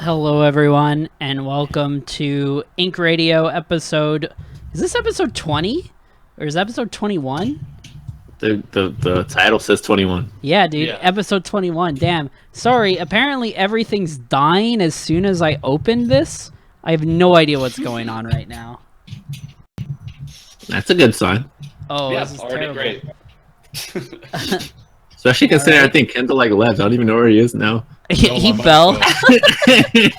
Hello, everyone, and welcome to Ink Radio episode. Is this episode 20? Or is it episode 21? The title says 21. Yeah, dude, Yeah. episode 21. Damn. Sorry, apparently everything's dying as soon as I open this. I have no idea what's going on right now. That's a good sign. Oh, Yeah, this is already terrible. great. Especially considering Alright. I think Kendall left. I don't even know where he is now. He fell. This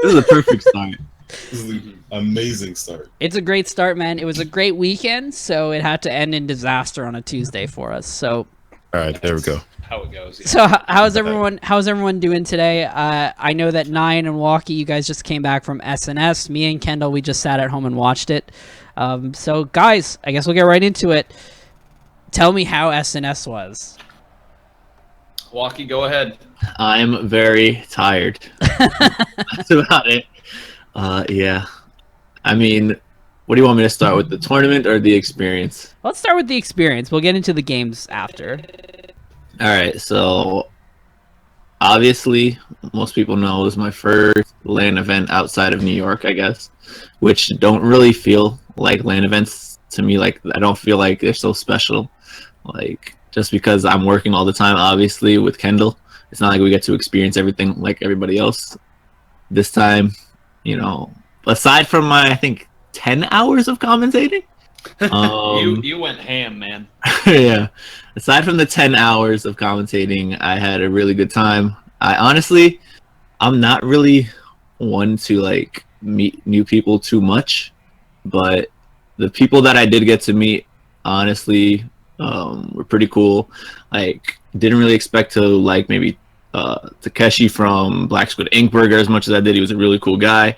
is a perfect start. This is an amazing start. It's a great start, man. It was a great weekend, so it had to end in disaster on a Tuesday for us. So All right, there we go. How it goes. Yeah. So how's everyone? How's everyone doing today? I know that Nine and Walkie, you guys just came back from SNS. Me and Kendall, we just sat at home and watched it. So guys, I guess we'll get right into it. Tell me how SNS was. Walkie, go ahead. I'm very tired. That's about it. Yeah. I mean, what do you want me to start with? The tournament or the experience? Let's start with the experience. We'll get into the games after. All right. So, obviously, most people know it was my first LAN event outside of New York, I guess, which don't really feel like LAN events to me. Like, I don't feel like they're so special. Like, just because I'm working all the time, obviously, with Kendall, it's not like we get to experience everything like everybody else. This time, you know, aside from my, I think, 10 hours of commentating. You went ham, man. Yeah. Aside from the 10 hours of commentating, I had a really good time. I'm not really one to like meet new people too much, but the people that I did get to meet, honestly, were pretty cool. Like, didn't really expect to like maybe Takeshi from Black Squid Ink Burger as much as I did. He was a really cool guy.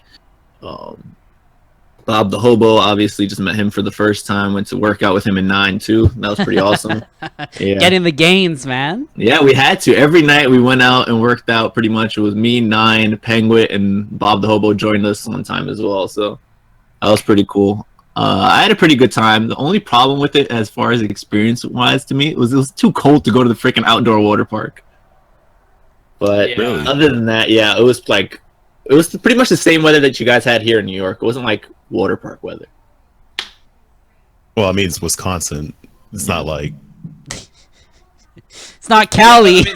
Bob the Hobo, obviously, just met him for the first time. Went to work out with him in 9 too. That was pretty awesome. Yeah. Getting the gains, man. Yeah, we had to. Every night we went out and worked out pretty much. It was me, Nine, Penguin, and Bob the Hobo joined us one time as well. So that was pretty cool. I had a pretty good time. The only problem with it, as far as experience-wise to me, it was too cold to go to the freaking outdoor water park. But Yeah. other than that, yeah, it was pretty much the same weather that you guys had here in New York. It wasn't like water park weather. Well, I mean, it's Wisconsin. It's not like It's not Cali. I mean,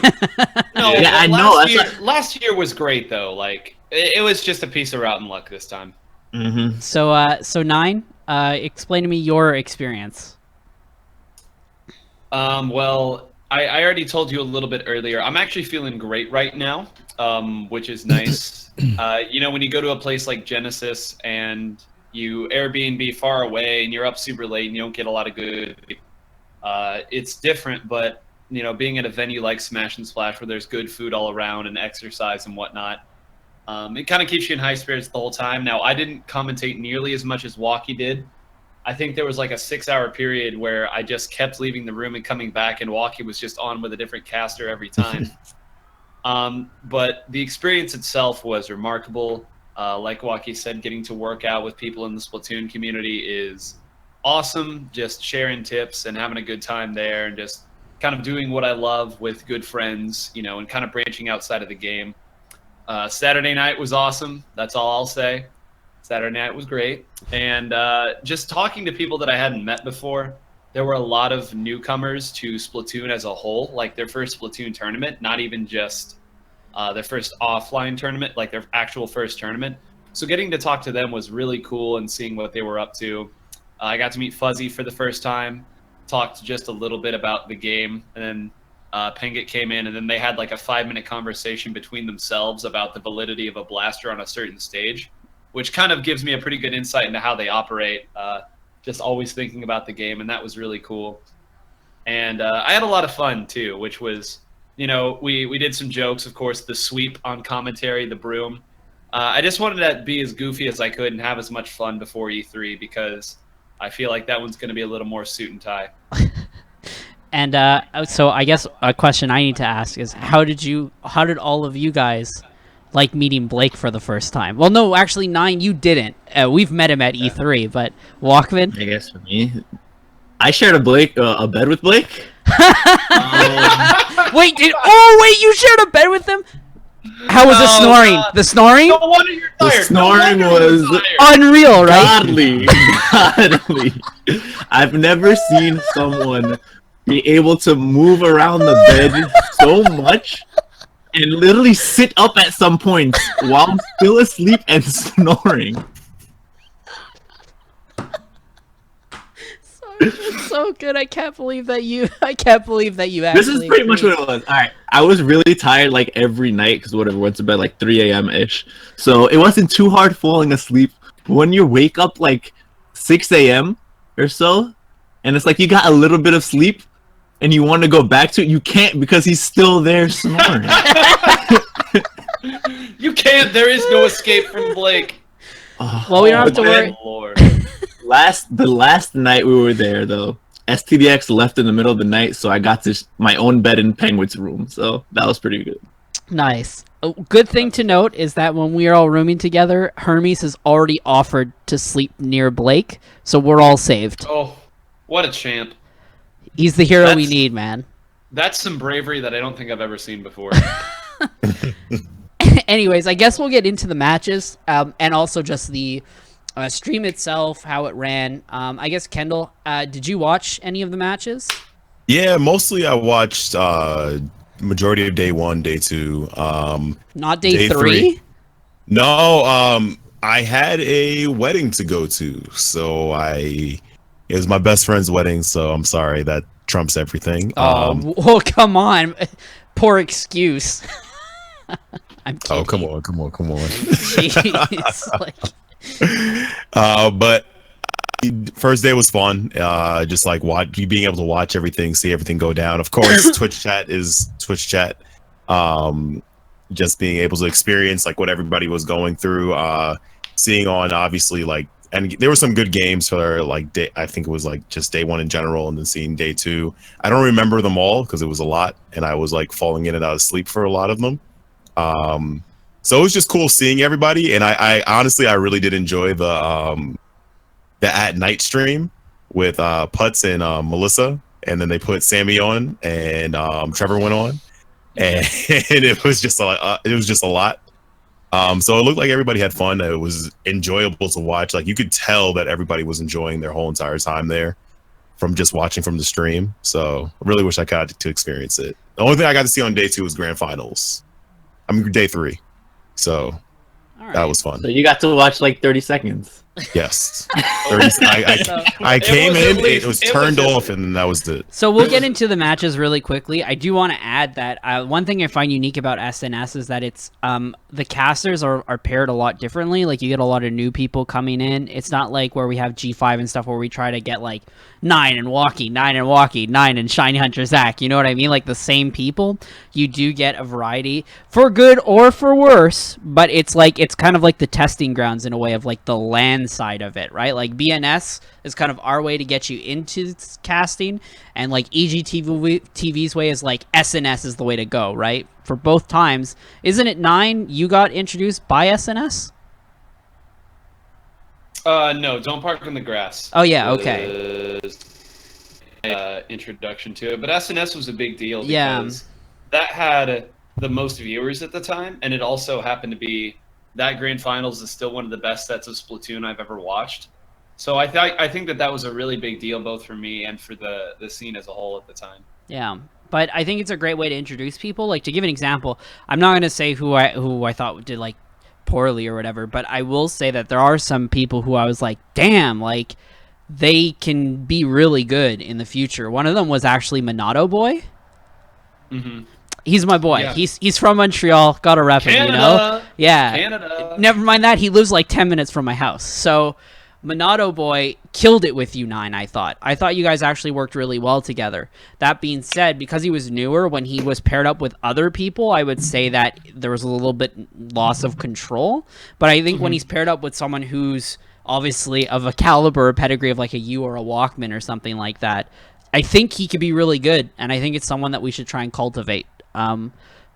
no, Yeah, I know, Last that's year, last year was great though. Like it was just a piece of rotten luck this time. Mm-hmm. So Nine, explain to me your experience. Well, I already told you a little bit earlier. I'm actually feeling great right now, which is nice. You know, when you go to a place like Genesis and you Airbnb far away and you're up super late and you don't get a lot of good, it's different. But you know, being at a venue like Smash and Splash where there's good food all around and exercise and whatnot, it kind of keeps you in high spirits the whole time. Now, I didn't commentate nearly as much as Walkie did. I think there was like a 6-hour period where I just kept leaving the room and coming back, and Walkie was just on with a different caster every time. But the experience itself was remarkable. Like Walkie said, getting to work out with people in the Splatoon community is awesome. Just sharing tips and having a good time there and just kind of doing what I love with good friends, you know, and kind of branching outside of the game. Saturday night was awesome. That's all I'll say. Saturday night was great. And just talking to people that I hadn't met before, there were a lot of newcomers to Splatoon as a whole, like their first Splatoon tournament, not even just their first offline tournament, like their actual first tournament. So getting to talk to them was really cool and seeing what they were up to. I got to meet Fuzzy for the first time, talked just a little bit about the game, and then Pengit came in, and then they had like a 5-minute conversation between themselves about the validity of a blaster on a certain stage, which kind of gives me a pretty good insight into how they operate, just always thinking about the game, and that was really cool. And I had a lot of fun, too, which was, you know, we did some jokes, of course, the sweep on commentary, the broom. I just wanted to be as goofy as I could and have as much fun before E3, because I feel like that one's going to be a little more suit and tie. And so I guess a question I need to ask is how did all of you guys like meeting Blake for the first time? Well, no, actually, Nine, you didn't. We've met him at E3, but Walkman? I guess for me, I shared a bed with Blake. Wait, you shared a bed with him? How was the Oh, snoring? God. The snoring? No wonder you're The tired. snoring No wonder you're was tired. Unreal, right? godly. I've never seen someone be able to move around the bed so much and literally sit up at some points while still asleep and snoring. It's so good. I can't believe that you actually This is pretty much agreed. what it was. All right, I was really tired like every night because whatever, went to bed like 3 a.m. ish. So it wasn't too hard falling asleep. But when you wake up like 6 a.m. or so, and it's like you got a little bit of sleep, and you want to go back to it, you can't because he's still there snoring. You can't. There is no escape from Blake. Well, we don't have to But worry. Lord. the last night we were there though, STDX left in the middle of the night, so I got to my own bed in Penguin's room. So that was pretty good. Nice. A good thing to note is that when we are all rooming together, Hermes has already offered to sleep near Blake, so we're all saved. Oh, what a champ. He's the hero we That's- need, man. That's some bravery that I don't think I've ever seen before. Anyways, I guess we'll get into the matches, and also just the stream itself, how it ran. I guess, Kendall, did you watch any of the matches? Yeah, mostly I watched majority of day 1, day 2. Not day Day 3? three. No, I had a wedding to go to, so it was my best friend's wedding, so I'm sorry that trumps everything. Oh, come on. Poor excuse. I'm kidding. Oh, come on. Jeez. Like, But first day was fun. Just like being able to watch everything, see everything go down. Of course, Twitch chat is Twitch chat. Just being able to experience like what everybody was going through. Seeing on obviously like, and there were some good games for like day. I think it was like just day 1 in general, and then seeing day 2. I don't remember them all because it was a lot, and I was like falling in and out of sleep for a lot of them. So it was just cool seeing everybody, and I honestly I really did enjoy the at night stream with Putz and Melissa, and then they put Sammy on, and Trevor went on, and it was just a lot. So it looked like everybody had fun. It was enjoyable to watch. Like you could tell that everybody was enjoying their whole entire time there from just watching from the stream. So I really wish I got to experience it. The only thing I got to see on day 2 was grand finals. I mean day 3. So all right. that was fun. So you got to watch like 30 seconds. Yes. I came in, it was turned off, and that was it. So we'll get into the matches really quickly. I do want to add that one thing I find unique about SNS is that it's the casters are paired a lot differently. Like you get a lot of new people coming in. It's not like where we have G5 and stuff where we try to get like 9 and Walkie, 9 and Shiny Hunter Zach. You know what I mean? Like the same people. You do get a variety for good or for worse, but it's kind of like the testing grounds in a way of like the LAN side of it, right? Like BNS is kind of our way to get you into casting, and like EGTV's way is like SNS is the way to go, right? For both times. Isn't it 9 you got introduced by SNS? No, Don't Park in the Grass. Oh yeah, okay. Introduction to it, but SNS was a big deal Yeah. because that had the most viewers at the time, and it also happened to be that grand finals is still one of the best sets of Splatoon I've ever watched. So I think that was a really big deal both for me and for the scene as a whole at the time. Yeah. But I think it's a great way to introduce people. Like to give an example, I'm not gonna say who I thought did like poorly or whatever, but I will say that there are some people who I was like, damn, like they can be really good in the future. One of them was actually Monado Boy. Mm-hmm. He's my boy. Yeah. He's from Montreal. Gotta rep him, you know? Yeah. Canada. Never mind that. He lives like 10 minutes from my house. So Monado Boy killed it with you 9, I thought. I thought you guys actually worked really well together. That being said, because he was newer, when he was paired up with other people, I would say that there was a little bit loss of control. But I think when he's paired up with someone who's obviously of a caliber or pedigree of like a you or a Walkman or something like that, I think he could be really good. And I think it's someone that we should try and cultivate.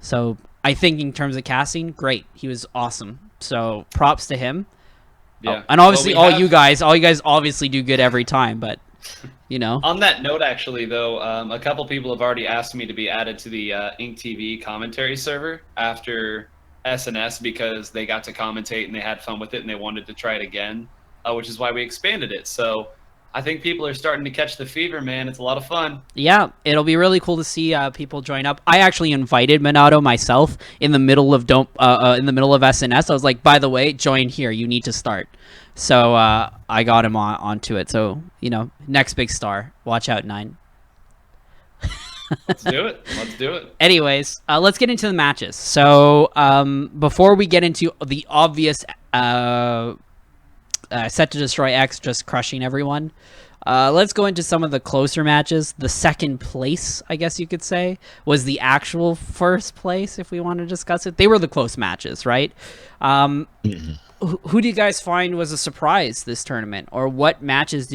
So I think in terms of casting, great. He was awesome. So props to him. Yeah. Oh, and obviously Well, you guys obviously do good every time, but you know. On that note, actually, though, a couple people have already asked me to be added to the Ink TV commentary server after SNS because they got to commentate and they had fun with it and they wanted to try it again, which is why we expanded it. So I think people are starting to catch the fever, man. It's a lot of fun. Yeah, it'll be really cool to see people join up. I actually invited Minato myself in the middle of SNS. I was like, by the way, join here. You need to start. So I got him onto it. So, you know, next big star. Watch out, 9. Let's do it. Let's do it. Anyways, let's get into the matches. So before we get into the obvious set to destroy X just crushing everyone, let's go into some of the closer matches. The second place, I guess you could say, was the actual first place, if we want to discuss it. They were the close matches, right? Who do you guys find was a surprise this tournament? Or what matches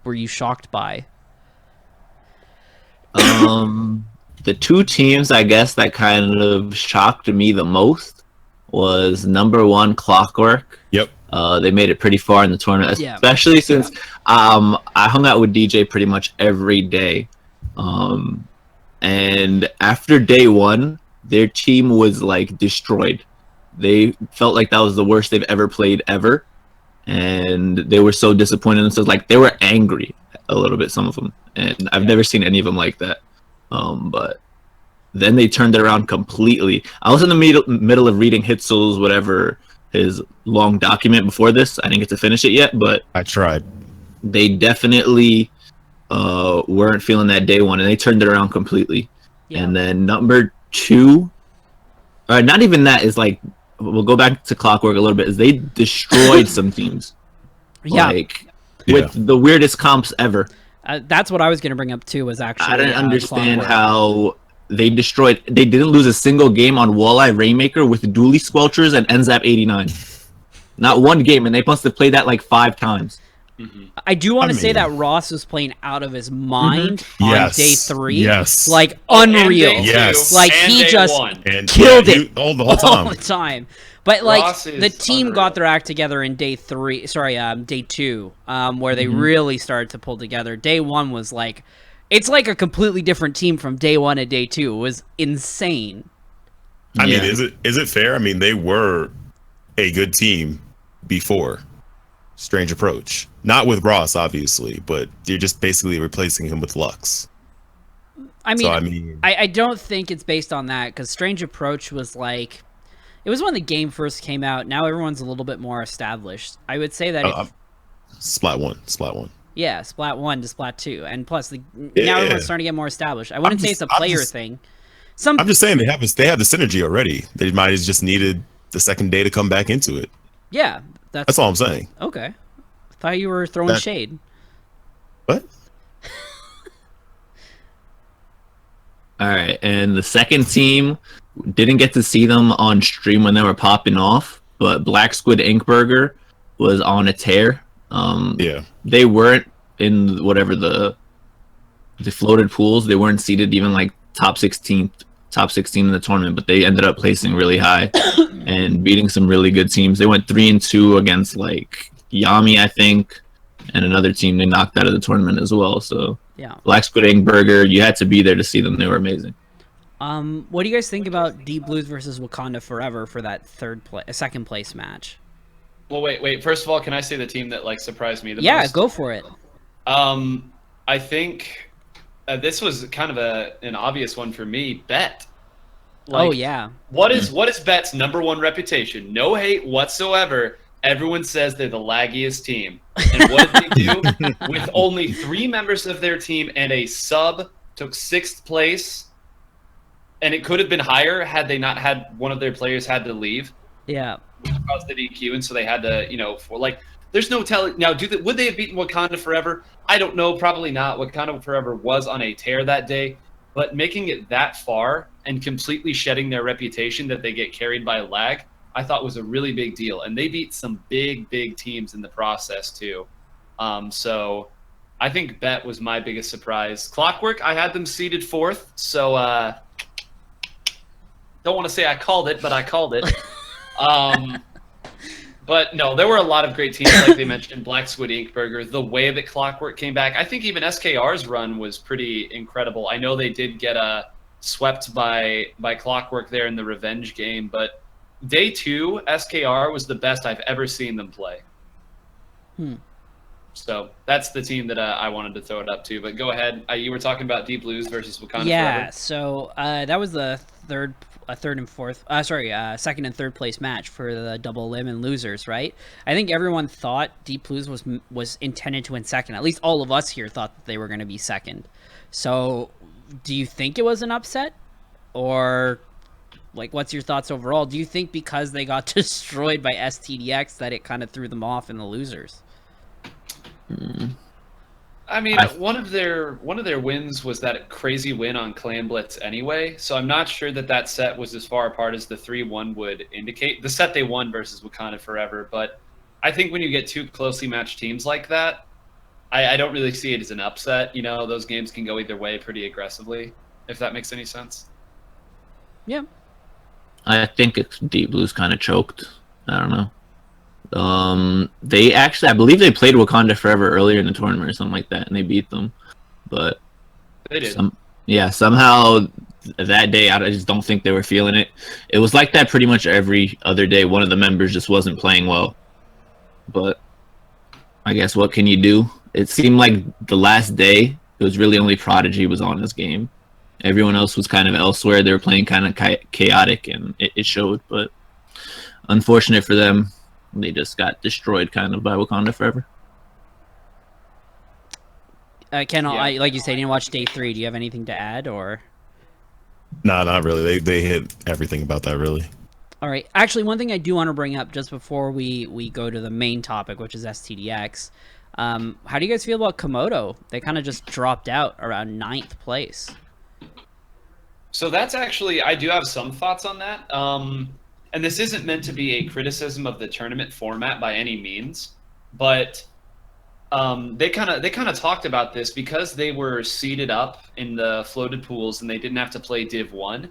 were you shocked by? The two teams, I guess, that kind of shocked me the most was number 1 Clockwork. Yep. They made it pretty far in the tournament, especially since I hung out with DJ pretty much every day. And after day 1, their team was like destroyed. They felt like that was the worst they've ever played ever. And they were so disappointed in themselves. Like, they were angry a little bit, some of them. And I've never seen any of them like that. But then they turned it around completely. I was in the middle of reading Hitzel's his long document before this. I didn't get to finish it yet, but I tried. They definitely weren't feeling that day 1, and they turned it around completely. Yeah. And then number 2, not even that, is like, we'll go back to Clockwork a little bit, is they destroyed some teams. Yeah. Like, with the weirdest comps ever. That's what I was going to bring up too, was actually... I didn't understand how they didn't lose a single game on Walleye Rainmaker with Dually Squelchers and NZAP 89. Not one game, and they must have played that like 5 times. Mm-hmm. I do want to say that Ross was playing out of his mind on day 3. Yes. Like, unreal. Yes. Like, he just killed it all the whole time. All the time. But, like, the team unreal. got their act together in day 2, where they really started to pull together. Day 1 was like, it's like a completely different team from day 1 to day 2. It was insane. I mean, is it fair? I mean, they were a good team before Strange Approach. Not with Ross, obviously, but you're just basically replacing him with Lux. I don't think it's based on that, because Strange Approach was like... It was when the game first came out. Now everyone's a little bit more established. I would say that... Splat 1. Yeah, Splat 1 to Splat 2. And plus, now everyone's starting to get more established. I wouldn't say it's a player thing. I'm just saying they have the synergy already. They might have just needed the second day to come back into it. Yeah. That's all I'm saying. Okay. I thought you were throwing shade. What? All right, and the second team, didn't get to see them on stream when they were popping off, but Black Squid Ink Burger was on a tear. They weren't in whatever the floated pools. They weren't seeded even like top 16 in the tournament, but they ended up placing really high and beating some really good teams. They went 3-2 against like Yami, I think, and another team they knocked out of the tournament as well. So yeah, Black Squid Ink Burger, you had to be there to see them. They were amazing. What do you guys think about Deep Blues versus Wakanda Forever for that second place match? Well, wait. First of all, can I say the team that like surprised me the most? Yeah, go for it. I think this was kind of an obvious one for me. Bet. Like, oh yeah. What is Bet's #1 reputation? No hate whatsoever. Everyone says they're the laggiest team. And what did they do? With only 3 members of their team and a sub, took 6th place. And it could have been higher had they not had one of their players had to leave. Yeah. Caused the DQ, and so they had to, there's no telling. Now, would they have beaten Wakanda Forever? I don't know. Probably not. Wakanda Forever was on a tear that day. But making it that far and completely shedding their reputation that they get carried by lag, I thought was a really big deal. And they beat some big teams in the process, too. So I think Bet was my biggest surprise. Clockwork, I had them seeded 4th. So, don't want to say I called it, but I called it. But no, there were a lot of great teams, like they mentioned, Black Squid Ink Burger, the way that Clockwork came back. I think even SKR's run was pretty incredible. I know they did get swept by Clockwork there in the revenge game. But day 2, SKR was the best I've ever seen them play. So that's the team that I wanted to throw it up to. But go ahead. You were talking about Deep Blues versus Wakanda Forever. So that was the second and third place match for the double elimin losers, right? I think everyone thought Deep Blues was intended to win second. At least all of us here thought that they were going to be second. So do you think it was an upset? Or like, what's your thoughts overall? Do you think because they got destroyed by STDX that it kind of threw them off in the losers? I mean, one of their wins was that crazy win on Clan Blitz anyway, so I'm not sure that set was as far apart as the 3-1 would indicate. The set they won versus Wakanda Forever, but I think when you get two closely matched teams like that, I don't really see it as an upset. You know, those games can go either way pretty aggressively, if that makes any sense. Yeah. I think Deep Blues kind of choked. I don't know. They actually, I believe they played Wakanda Forever earlier in the tournament or something like that, and they beat them. But they did. Somehow that day, I just don't think they were feeling it. It was like that pretty much every other day. One of the members just wasn't playing well. But I guess what can you do? It seemed like the last day, it was really only Prodigy was on this game. Everyone else was kind of elsewhere. They were playing kind of chaotic, and it showed. But unfortunate for them. They just got destroyed kind of by Wakanda Forever. Kendall, like you said, you didn't watch day 3. Do you have anything to add, or? No, not really. They hit everything about that, really. All right. Actually, one thing I do want to bring up just before we go to the main topic, which is STDX. How do you guys feel about Komodo? They kind of just dropped out around 9th place. So that's actually, I do have some thoughts on that. And this isn't meant to be a criticism of the tournament format by any means, but they kind of talked about this because they were seeded up in the floated pools and they didn't have to play Div 1.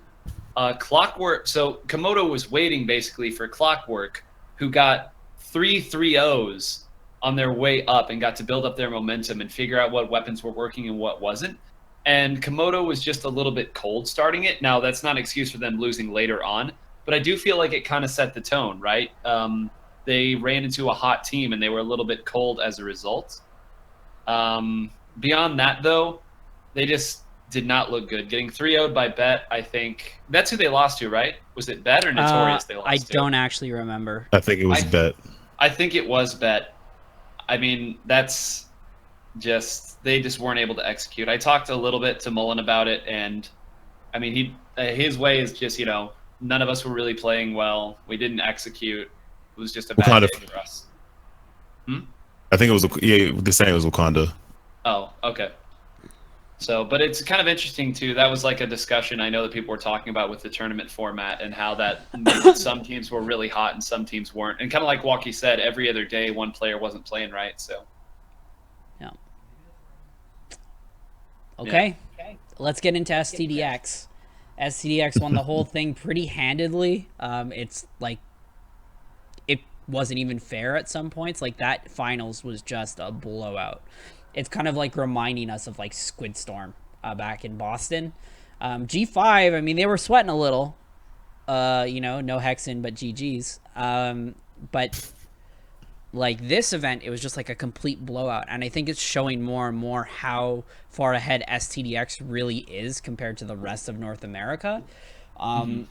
Clockwork, so Komodo was waiting basically for Clockwork, who got 3 3-0s on their way up and got to build up their momentum and figure out what weapons were working and what wasn't. And Komodo was just a little bit cold starting it. Now, that's not an excuse for them losing later on. But I do feel like it kind of set the tone, right? They ran into a hot team, and they were a little bit cold as a result. Beyond that, though, they just did not look good. Getting 3-0'd by Bet, I think... That's who they lost to, right? Was it Bet or Notorious they lost to? I don't actually remember. I think it was Bet. I think it was Bet. I mean, that's just... They just weren't able to execute. I talked a little bit to Mullen about it, and, I mean, his way is just, you know... None of us were really playing well. We didn't execute. It was just a bad day for us. I think it was, they're saying it was Wakanda. Oh, okay. So, but it's kind of interesting too. That was like a discussion I know that people were talking about with the tournament format and how that some teams were really hot and some teams weren't. And kind of like Walkie said, every other day one player wasn't playing right. So, yeah. Okay. Let's get into STDX. STDX won the whole thing pretty handedly. It's like it wasn't even fair at some points. Like that finals was just a blowout. It's kind of like reminding us of like Squid Storm back in Boston. G5, I mean, they were sweating a little. No Hexen, but GG's. But like this event, it was just like a complete blowout. And I think it's showing more and more how far ahead STDX really is compared to the rest of North America. And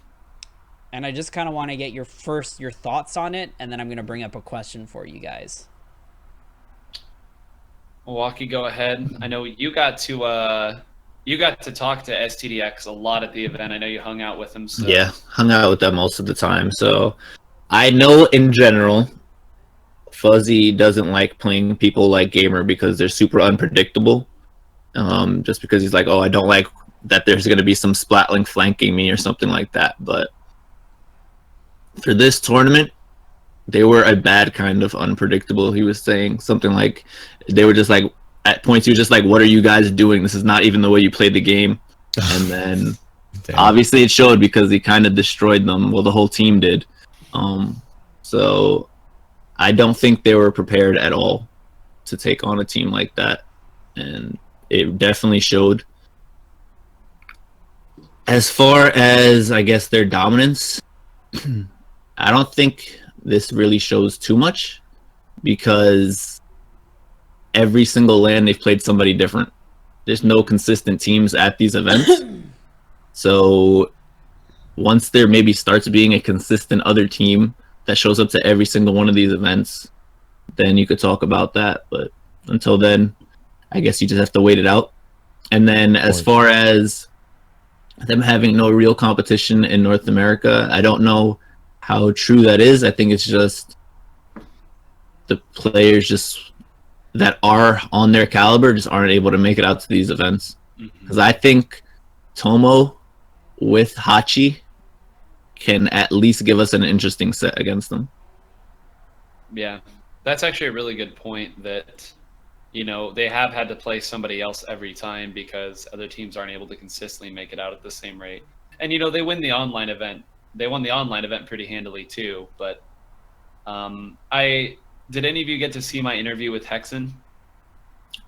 I just kind of want to get your thoughts on it. And then I'm going to bring up a question for you guys. Walkie, go ahead. I know you got to talk to STDX a lot at the event. I know you hung out with them. So. Yeah, hung out with them most of the time. So I know in general, Fuzzy doesn't like playing people like Gamer because they're super unpredictable. Just because he's like, oh, I don't like that there's going to be some Splatling flanking me or something like that. But for this tournament, they were a bad kind of unpredictable. He was saying something like they were just like, at points he was just like, what are you guys doing? This is not even the way you played the game. And then obviously it showed because he kind of destroyed them. Well, the whole team did. So I don't think they were prepared at all to take on a team like that. And it definitely showed. As far as, I guess, their dominance, I don't think this really shows too much because every single LAN they've played somebody different. There's no consistent teams at these events. So once there maybe starts being a consistent other team that shows up to every single one of these events, then you could talk about that. But until then, I guess you just have to wait it out. And then as far as them having no real competition in North America, I don't know how true that is. I think it's just the players just that are on their caliber just aren't able to make it out to these events. Because I think Tomo with Hachi can at least give us an interesting set against them. Yeah, that's actually a really good point that, you know, they have had to play somebody else every time because other teams aren't able to consistently make it out at the same rate. And, you know, they win the online event. They won the online event pretty handily too. But did any of you get to see my interview with Hexen?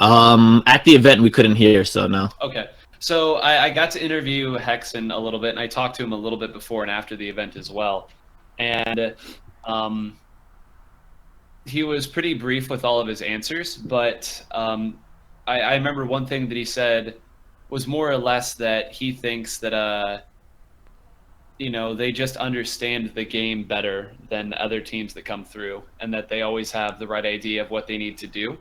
At the event we couldn't hear, so no. Okay. So I got to interview Hexen a little bit, and I talked to him a little bit before and after the event as well. And he was pretty brief with all of his answers, but I remember one thing that he said was more or less that he thinks that you know, they just understand the game better than other teams that come through, and that they always have the right idea of what they need to do.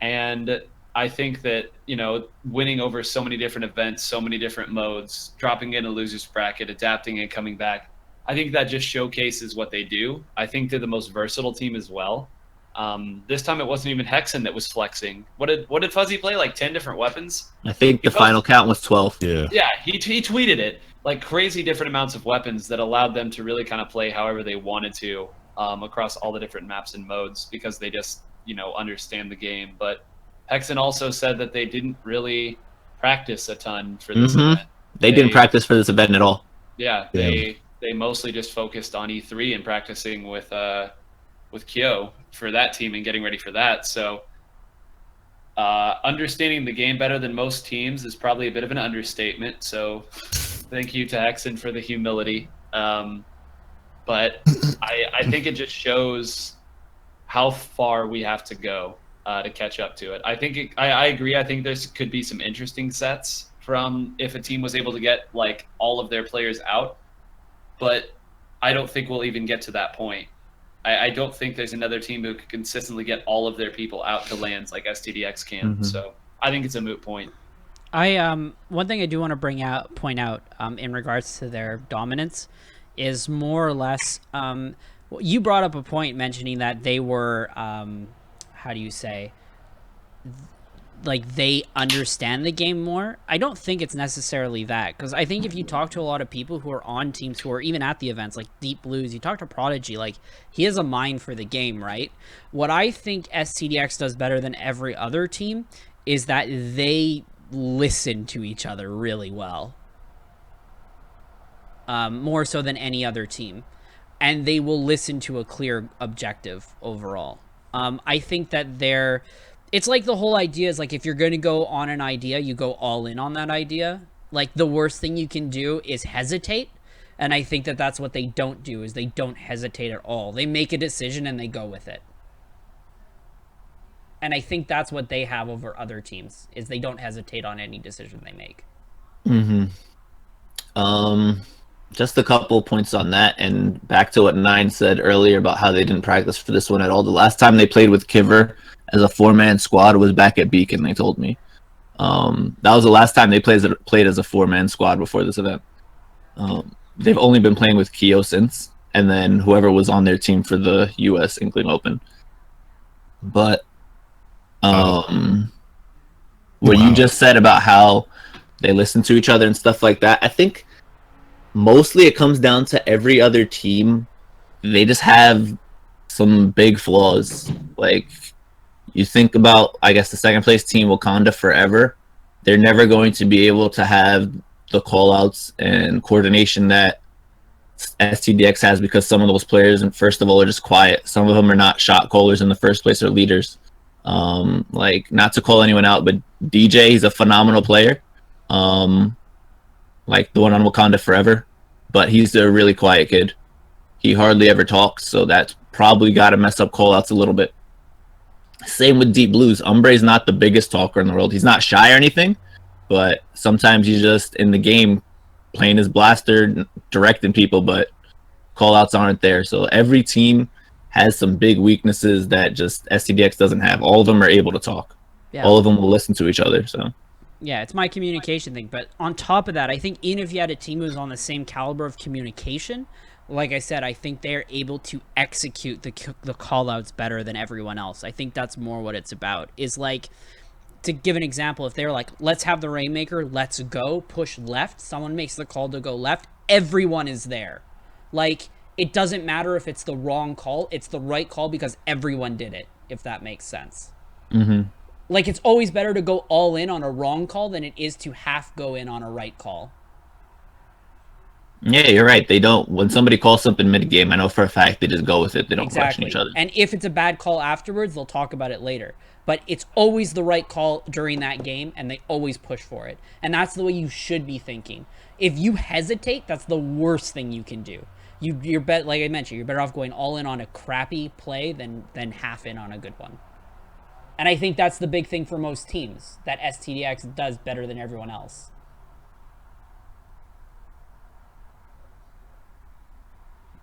And I think that, you know, winning over so many different events, so many different modes, dropping in a loser's bracket, adapting and coming back, I think that just showcases what they do. I think they're the most versatile team as well. This time it wasn't even Hexen that was flexing. What did Fuzzy play? Like 10 different weapons? I think the final count was 12. Yeah, he tweeted it. Like crazy different amounts of weapons that allowed them to really kind of play however they wanted to across all the different maps and modes because they just, you know, understand the game. But Hexen also said that they didn't really practice a ton for this event. They didn't practice for this event at all. Yeah, they mostly just focused on E3 and practicing with Kyo for that team and getting ready for that. So understanding the game better than most teams is probably a bit of an understatement. So thank you to Hexen for the humility. But I think it just shows how far we have to go to catch up to it. I agree. I think there could be some interesting sets from if a team was able to get like all of their players out, but I don't think we'll even get to that point. I don't think there's another team who could consistently get all of their people out to lands like STDX can. So I think it's a moot point. One thing I do want to point out in regards to their dominance is more or less you brought up a point mentioning that they were how do you say, like they understand the game more. I don't think it's necessarily that, because I think if you talk to a lot of people who are on teams who are even at the events, like Deep Blues, you talk to Prodigy, like he has a mind for the game, right? What I think STDX does better than every other team is that they listen to each other really well, more so than any other team, and they will listen to a clear objective overall. I think that it's like the whole idea is like if you're going to go on an idea, you go all in on that idea. Like the worst thing you can do is hesitate, and I think that that's what they don't do, is they don't hesitate at all. They make a decision and they go with it. And I think that's what they have over other teams, is they don't hesitate on any decision they make. Just a couple points on that, and back to what Nine said earlier about how they didn't practice for this one at all. The last time they played with Kiver as a 4-man squad was back at Beacon, they told me. That was the last time they played as a 4-man squad before this event. They've only been playing with Kyo since, and then whoever was on their team for the US Inkling Open. But what you just said about how they listen to each other and stuff like that, I think mostly it comes down to every other team. They just have some big flaws. Like, you think about, I guess, the second place team, Wakanda Forever. They're never going to be able to have the call-outs and coordination that STDX has, because some of those players, and first of all, are just quiet. Some of them are not shot callers in the first place, or leaders. Like, not to call anyone out, but DJ, he's a phenomenal player. like the one on Wakanda Forever, but he's a really quiet kid. He hardly ever talks, so that's probably got to mess up callouts a little bit. Same with Deep Blues. Umbre's not the biggest talker in the world. He's not shy or anything, but sometimes he's just in the game playing his blaster, directing people, but callouts aren't there. So every team has some big weaknesses that just STDX doesn't have. All of them are able to talk. Yeah. All of them will listen to each other. So Yeah, it's my communication thing. But on top of that, I think even if you had a team who's on the same caliber of communication, like I said, I think they're able to execute the call-outs better than everyone else. I think that's more what it's about. Is like, to give an example, if they're like, let's have the Rainmaker, let's go, push left, someone makes the call to go left, everyone is there. Like, it doesn't matter if it's the wrong call, it's the right call because everyone did it, if that makes sense. mm-hmm. Like, it's always better to go all in on a wrong call than it is to half go in on a right call. Yeah, you're right. They don't. When somebody calls something mid-game, I know for a fact they just go with it. They don't question each other. And if it's a bad call afterwards, they'll talk about it later. But it's always the right call during that game, and they always push for it. And that's the way you should be thinking. If you hesitate, that's the worst thing you can do. You're like I mentioned, you're better off going all in on a crappy play than half in on a good one. And I think that's the big thing for most teams, that STDX does better than everyone else.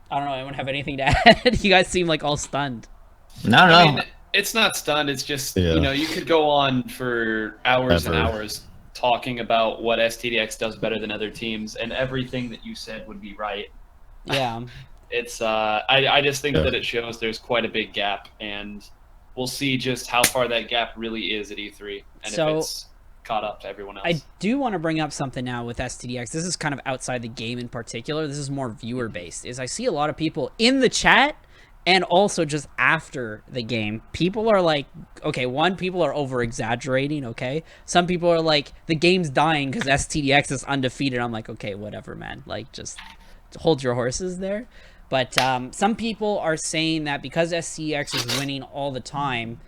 I don't know, anyone have anything to add? You guys seem like all stunned. No. I mean, it's not stunned. It's just, you know, you could go on for hours and hours talking about what STDX does better than other teams, and everything that you said would be right. Yeah. It's, I just think that it shows there's quite a big gap, and we'll see just how far that gap really is at E3, and if it's caught up to everyone else. I do want to bring up something now with STDX. This is kind of outside the game in particular. This is more viewer based. Is I see a lot of people in the chat and also just after the game. People are like, okay, people are over exaggerating. Okay, some people are like, the game's dying because STDX is undefeated. I'm like, okay, whatever, man. Like, just hold your horses there. But some people are saying that because STDX is winning all the time,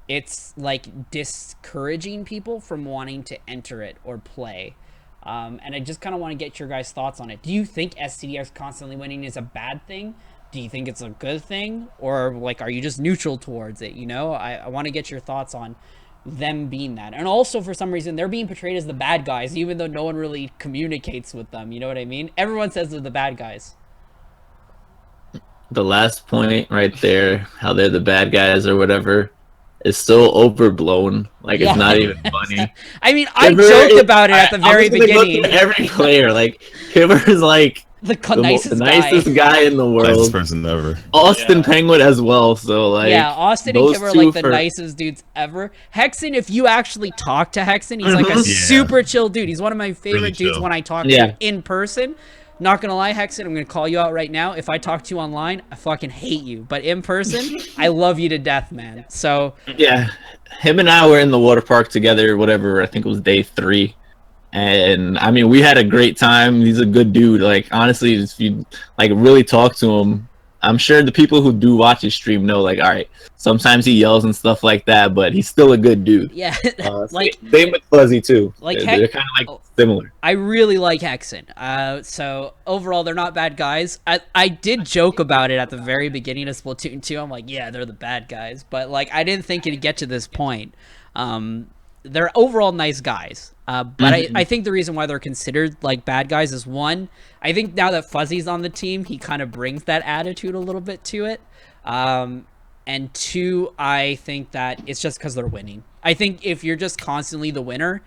it's like discouraging people from wanting to enter it or play. And I just kind of want to get your guys' thoughts on it. Do you think STDX constantly winning is a bad thing? Do you think it's a good thing? Or like, are you just neutral towards it? You know, I want to get your thoughts on them being that. And also, for some reason, they're being portrayed as the bad guys, even though no one really communicates with them. You know what I mean? Everyone says they're the bad guys. The last point right there, how they're the bad guys or whatever, is so overblown. Like, it's not even funny. I mean, I joked about it at the very beginning. Every player, like, Kimmer is like the nicest guy in the world. Nicest person ever. Austin Penguin as well. So like, yeah, Austin and Kimmer are like the nicest dudes ever. Hexen, if you actually talk to Hexen, he's like a super chill dude. He's one of my favorite dudes when I talk to him in person. Not gonna lie, Hexen, I'm gonna call you out right now. If I talk to you online, I fucking hate you. But in person, I love you to death, man. So yeah, him and I were in the water park together, whatever, I think it was day 3. And I mean, we had a great time. He's a good dude. Like, honestly, if you like really talk to him, I'm sure the people who do watch his stream know, like, all right, sometimes he yells and stuff like that, but he's still a good dude. Yeah, like same with Fuzzy too. Like they're kind of like similar. I really like Hexen. So overall, they're not bad guys. I did joke about it at the very beginning of Splatoon 2. I'm like, yeah, they're the bad guys, but like, I didn't think it'd get to this point. They're overall nice guys. But I think the reason why they're considered like bad guys is, one, I think now that Fuzzy's on the team, he kind of brings that attitude a little bit to it. And two, I think that it's just because they're winning. I think if you're just constantly the winner,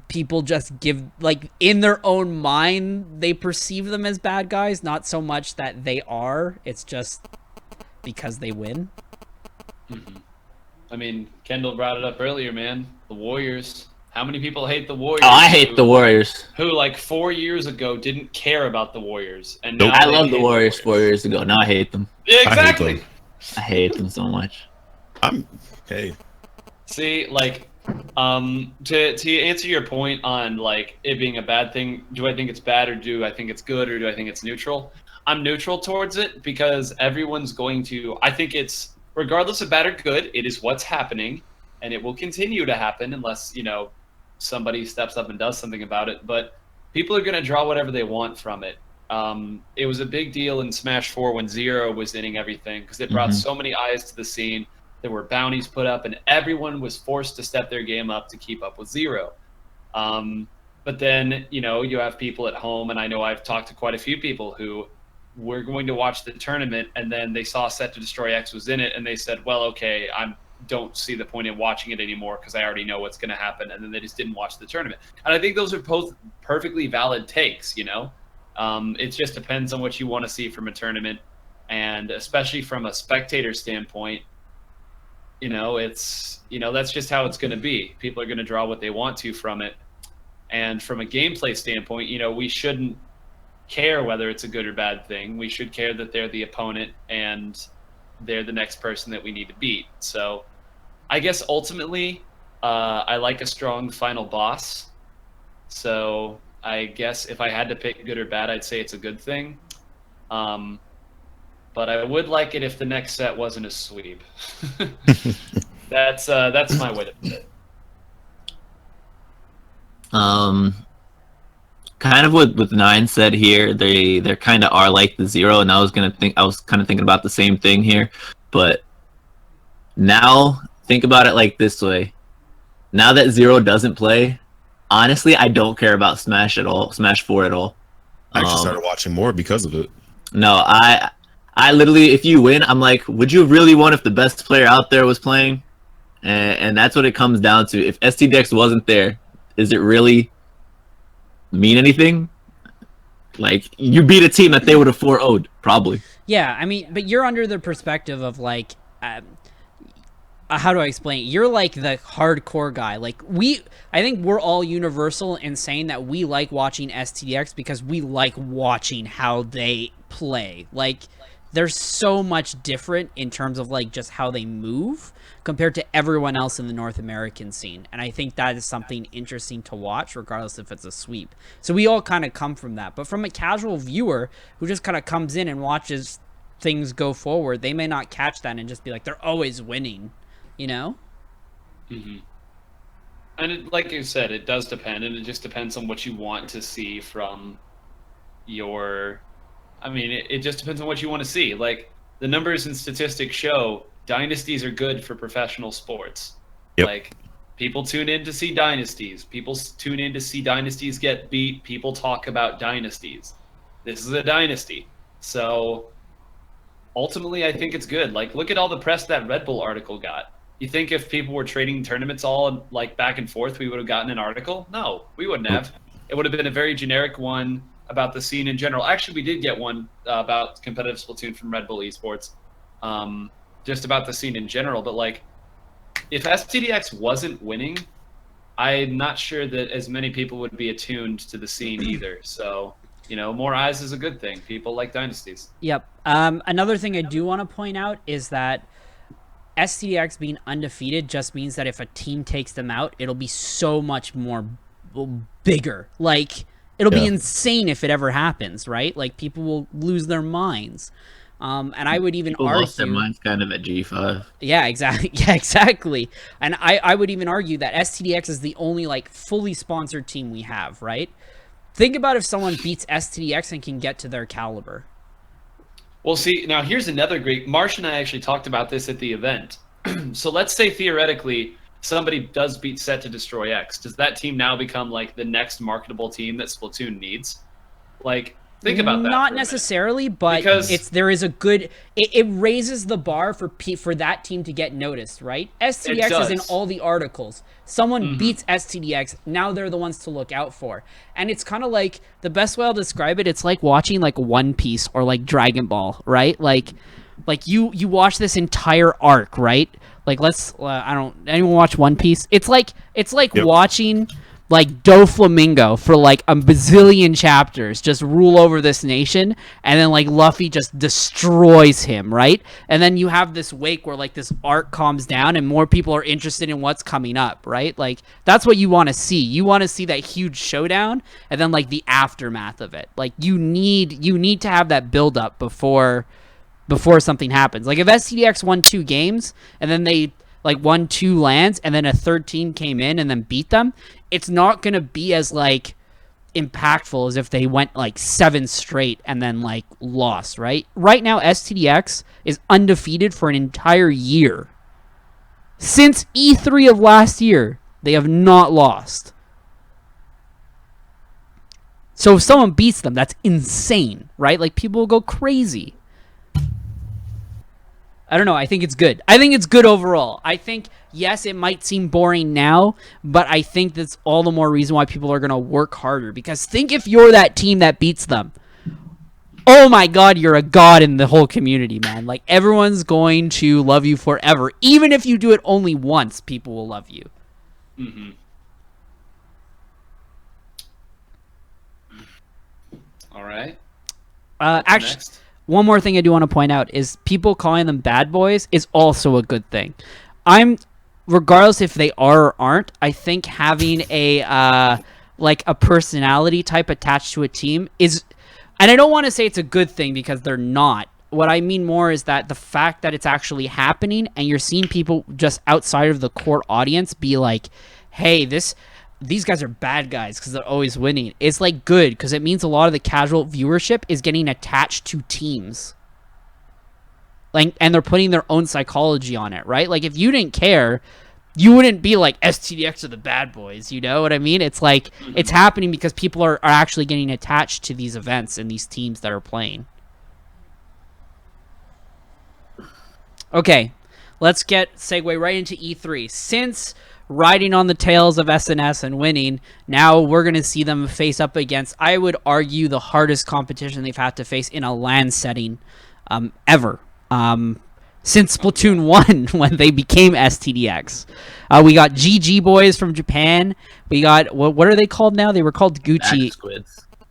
people just give, like, in their own mind, they perceive them as bad guys. Not so much that they are. It's just because they win. I mean, Kendall brought it up earlier, man. The Warriors. How many people hate the Warriors? Oh, I hate the Warriors. Who, like, 4 years ago, didn't care about the Warriors. And I loved the Warriors 4 years ago. Now I hate them. Yeah, exactly. I hate them so much. See, like, to answer your point on, like, it being a bad thing, do I think it's bad, or do I think it's good, or do I think it's neutral? I'm neutral towards it because everyone's going to, I think it's, regardless of bad or good, it is what's happening, and it will continue to happen unless, you know, somebody steps up and does something about it. But people are going to draw whatever they want from it. It was a big deal in Smash 4 when Zero was inning everything because it brought so many eyes to the scene. There were bounties put up, and everyone was forced to step their game up to keep up with Zero. But then, you have people at home, and I know I've talked to quite a few people who were going to watch the tournament, and then they saw Set to Destroy X was in it, and they said, well, okay, I don't see the point in watching it anymore because I already know what's going to happen, and then they just didn't watch the tournament. And I think those are both perfectly valid takes, It just depends on what you want to see from a tournament, and especially from a spectator standpoint, it's that's just how it's going to be. People are going to draw what they want to from it, and from a gameplay standpoint, we shouldn't care whether it's a good or bad thing. We should care that they're the opponent and they're the next person that we need to beat. So I guess ultimately I like a strong final boss. So I guess if I had to pick good or bad, I'd say it's a good thing. But I would like it if the next set wasn't a sweep. That's my way to put it. Kind of what Nine said here, they kind of are like the Zero, and I was kind of thinking about the same thing here, but now think about it like this way. Now that Zero doesn't play, honestly, I don't care about Smash at all, Smash 4 at all. I actually started watching more because of it. No, I literally, if you win, I'm like, would you really won if the best player out there was playing? And that's what it comes down to. If STDX wasn't there, is it really mean anything? Like, you beat a team that they would have 4-0'd, probably. Yeah, I mean, but you're under the perspective of, like, how do I explain it? You're like the hardcore guy. Like, I think we're all universal in saying that we like watching STDX because we like watching how they play. Like, they're so much different in terms of, like, just how they move compared to everyone else in the North American scene. And I think that is something interesting to watch, regardless if it's a sweep. So we all kind of come from that. But from a casual viewer who just kind of comes in and watches things go forward, they may not catch that and just be like, they're always winning, Mm-hmm. And like you said, it does depend, and it just depends on what you want to see from your... I mean, it just depends on what you want to see. Like, the numbers and statistics show dynasties are good for professional sports. Yep. Like, people tune in to see dynasties. People tune in to see dynasties get beat. People talk about dynasties. This is a dynasty. So, ultimately, I think it's good. Like, look at all the press that Red Bull article got. You think if people were trading tournaments all, like, back and forth, we would have gotten an article? No, we wouldn't have. It would have been a very generic one about the scene in general. Actually, we did get one about competitive Splatoon from Red Bull Esports, just about the scene in general. But, like, if STDX wasn't winning, I'm not sure that as many people would be attuned to the scene either. So, more eyes is a good thing. People like dynasties. Yep. Another thing I do want to point out is that STDX being undefeated just means that if a team takes them out, it'll be so much more bigger. Like, it'll be insane if it ever happens, right? Like, people will lose their minds. And I would even argue... lost their minds kind of at G5. Yeah, exactly. Yeah, exactly. And I would even argue that STDX is the only, like, fully sponsored team we have, right? Think about if someone beats STDX and can get to their caliber. Well, see, now here's another great... Marsh and I actually talked about this at the event. So let's say, theoretically, somebody does beat Set to Destroy X. Does that team now become, like, the next marketable team that Splatoon needs? Like, think about that. Not necessarily, but there is a good... It raises the bar for that team to get noticed, right? STDX is in all the articles. Someone beats STDX, now they're the ones to look out for. And it's kind of like, the best way I'll describe it, it's like watching, like, One Piece or, like, Dragon Ball, right? Like you watch this entire arc, right? Like, anyone watch One Piece? It's like watching, like, Doflamingo for, like, a bazillion chapters just rule over this nation, and then, like, Luffy just destroys him, right? And then you have this wake where, like, this arc calms down and more people are interested in what's coming up, right? Like, that's what you want to see. You want to see that huge showdown and then, like, the aftermath of it. Like, you need to have that build up before something happens. Like, if STDX won 2 games and then they, like, won 2 lands and then a third team came in and then beat them, it's not going to be as, like, impactful as if they went like 7 straight and then like lost, right? Right now, STDX is undefeated for an entire year. Since E3 of last year, they have not lost. So if someone beats them, that's insane, right? Like, people will go crazy. I don't know. I think it's good. I think it's good overall. I think, yes, it might seem boring now, but I think that's all the more reason why people are going to work harder. Because think if you're that team that beats them. Oh my god, you're a god in the whole community, man. Like, everyone's going to love you forever. Even if you do it only once, people will love you. Mm-hmm. All right. Actually, Next. one more thing I do want to point out is people calling them bad boys is also a good thing. Regardless if they are or aren't, I think having a personality type attached to a team is, and I don't want to say it's a good thing because they're not. What I mean more is that the fact that it's actually happening and you're seeing people just outside of the core audience be like, hey, these guys are bad guys because they're always winning. It's like good because it means a lot of the casual viewership is getting attached to teams. Like, and they're putting their own psychology on it, right? Like, if you didn't care, you wouldn't be like, STDX are the bad boys, you know what I mean? It's like, it's happening because people are actually getting attached to these events and these teams that are playing. Okay, let's segue right into E3. Since riding on the tails of SNS and winning, now we're going to see them face up against, I would argue, the hardest competition they've had to face in a LAN setting ever. Since Splatoon 1 when they became STDX. We got GG Boys from Japan. We got, what are they called now? They were called Gucci.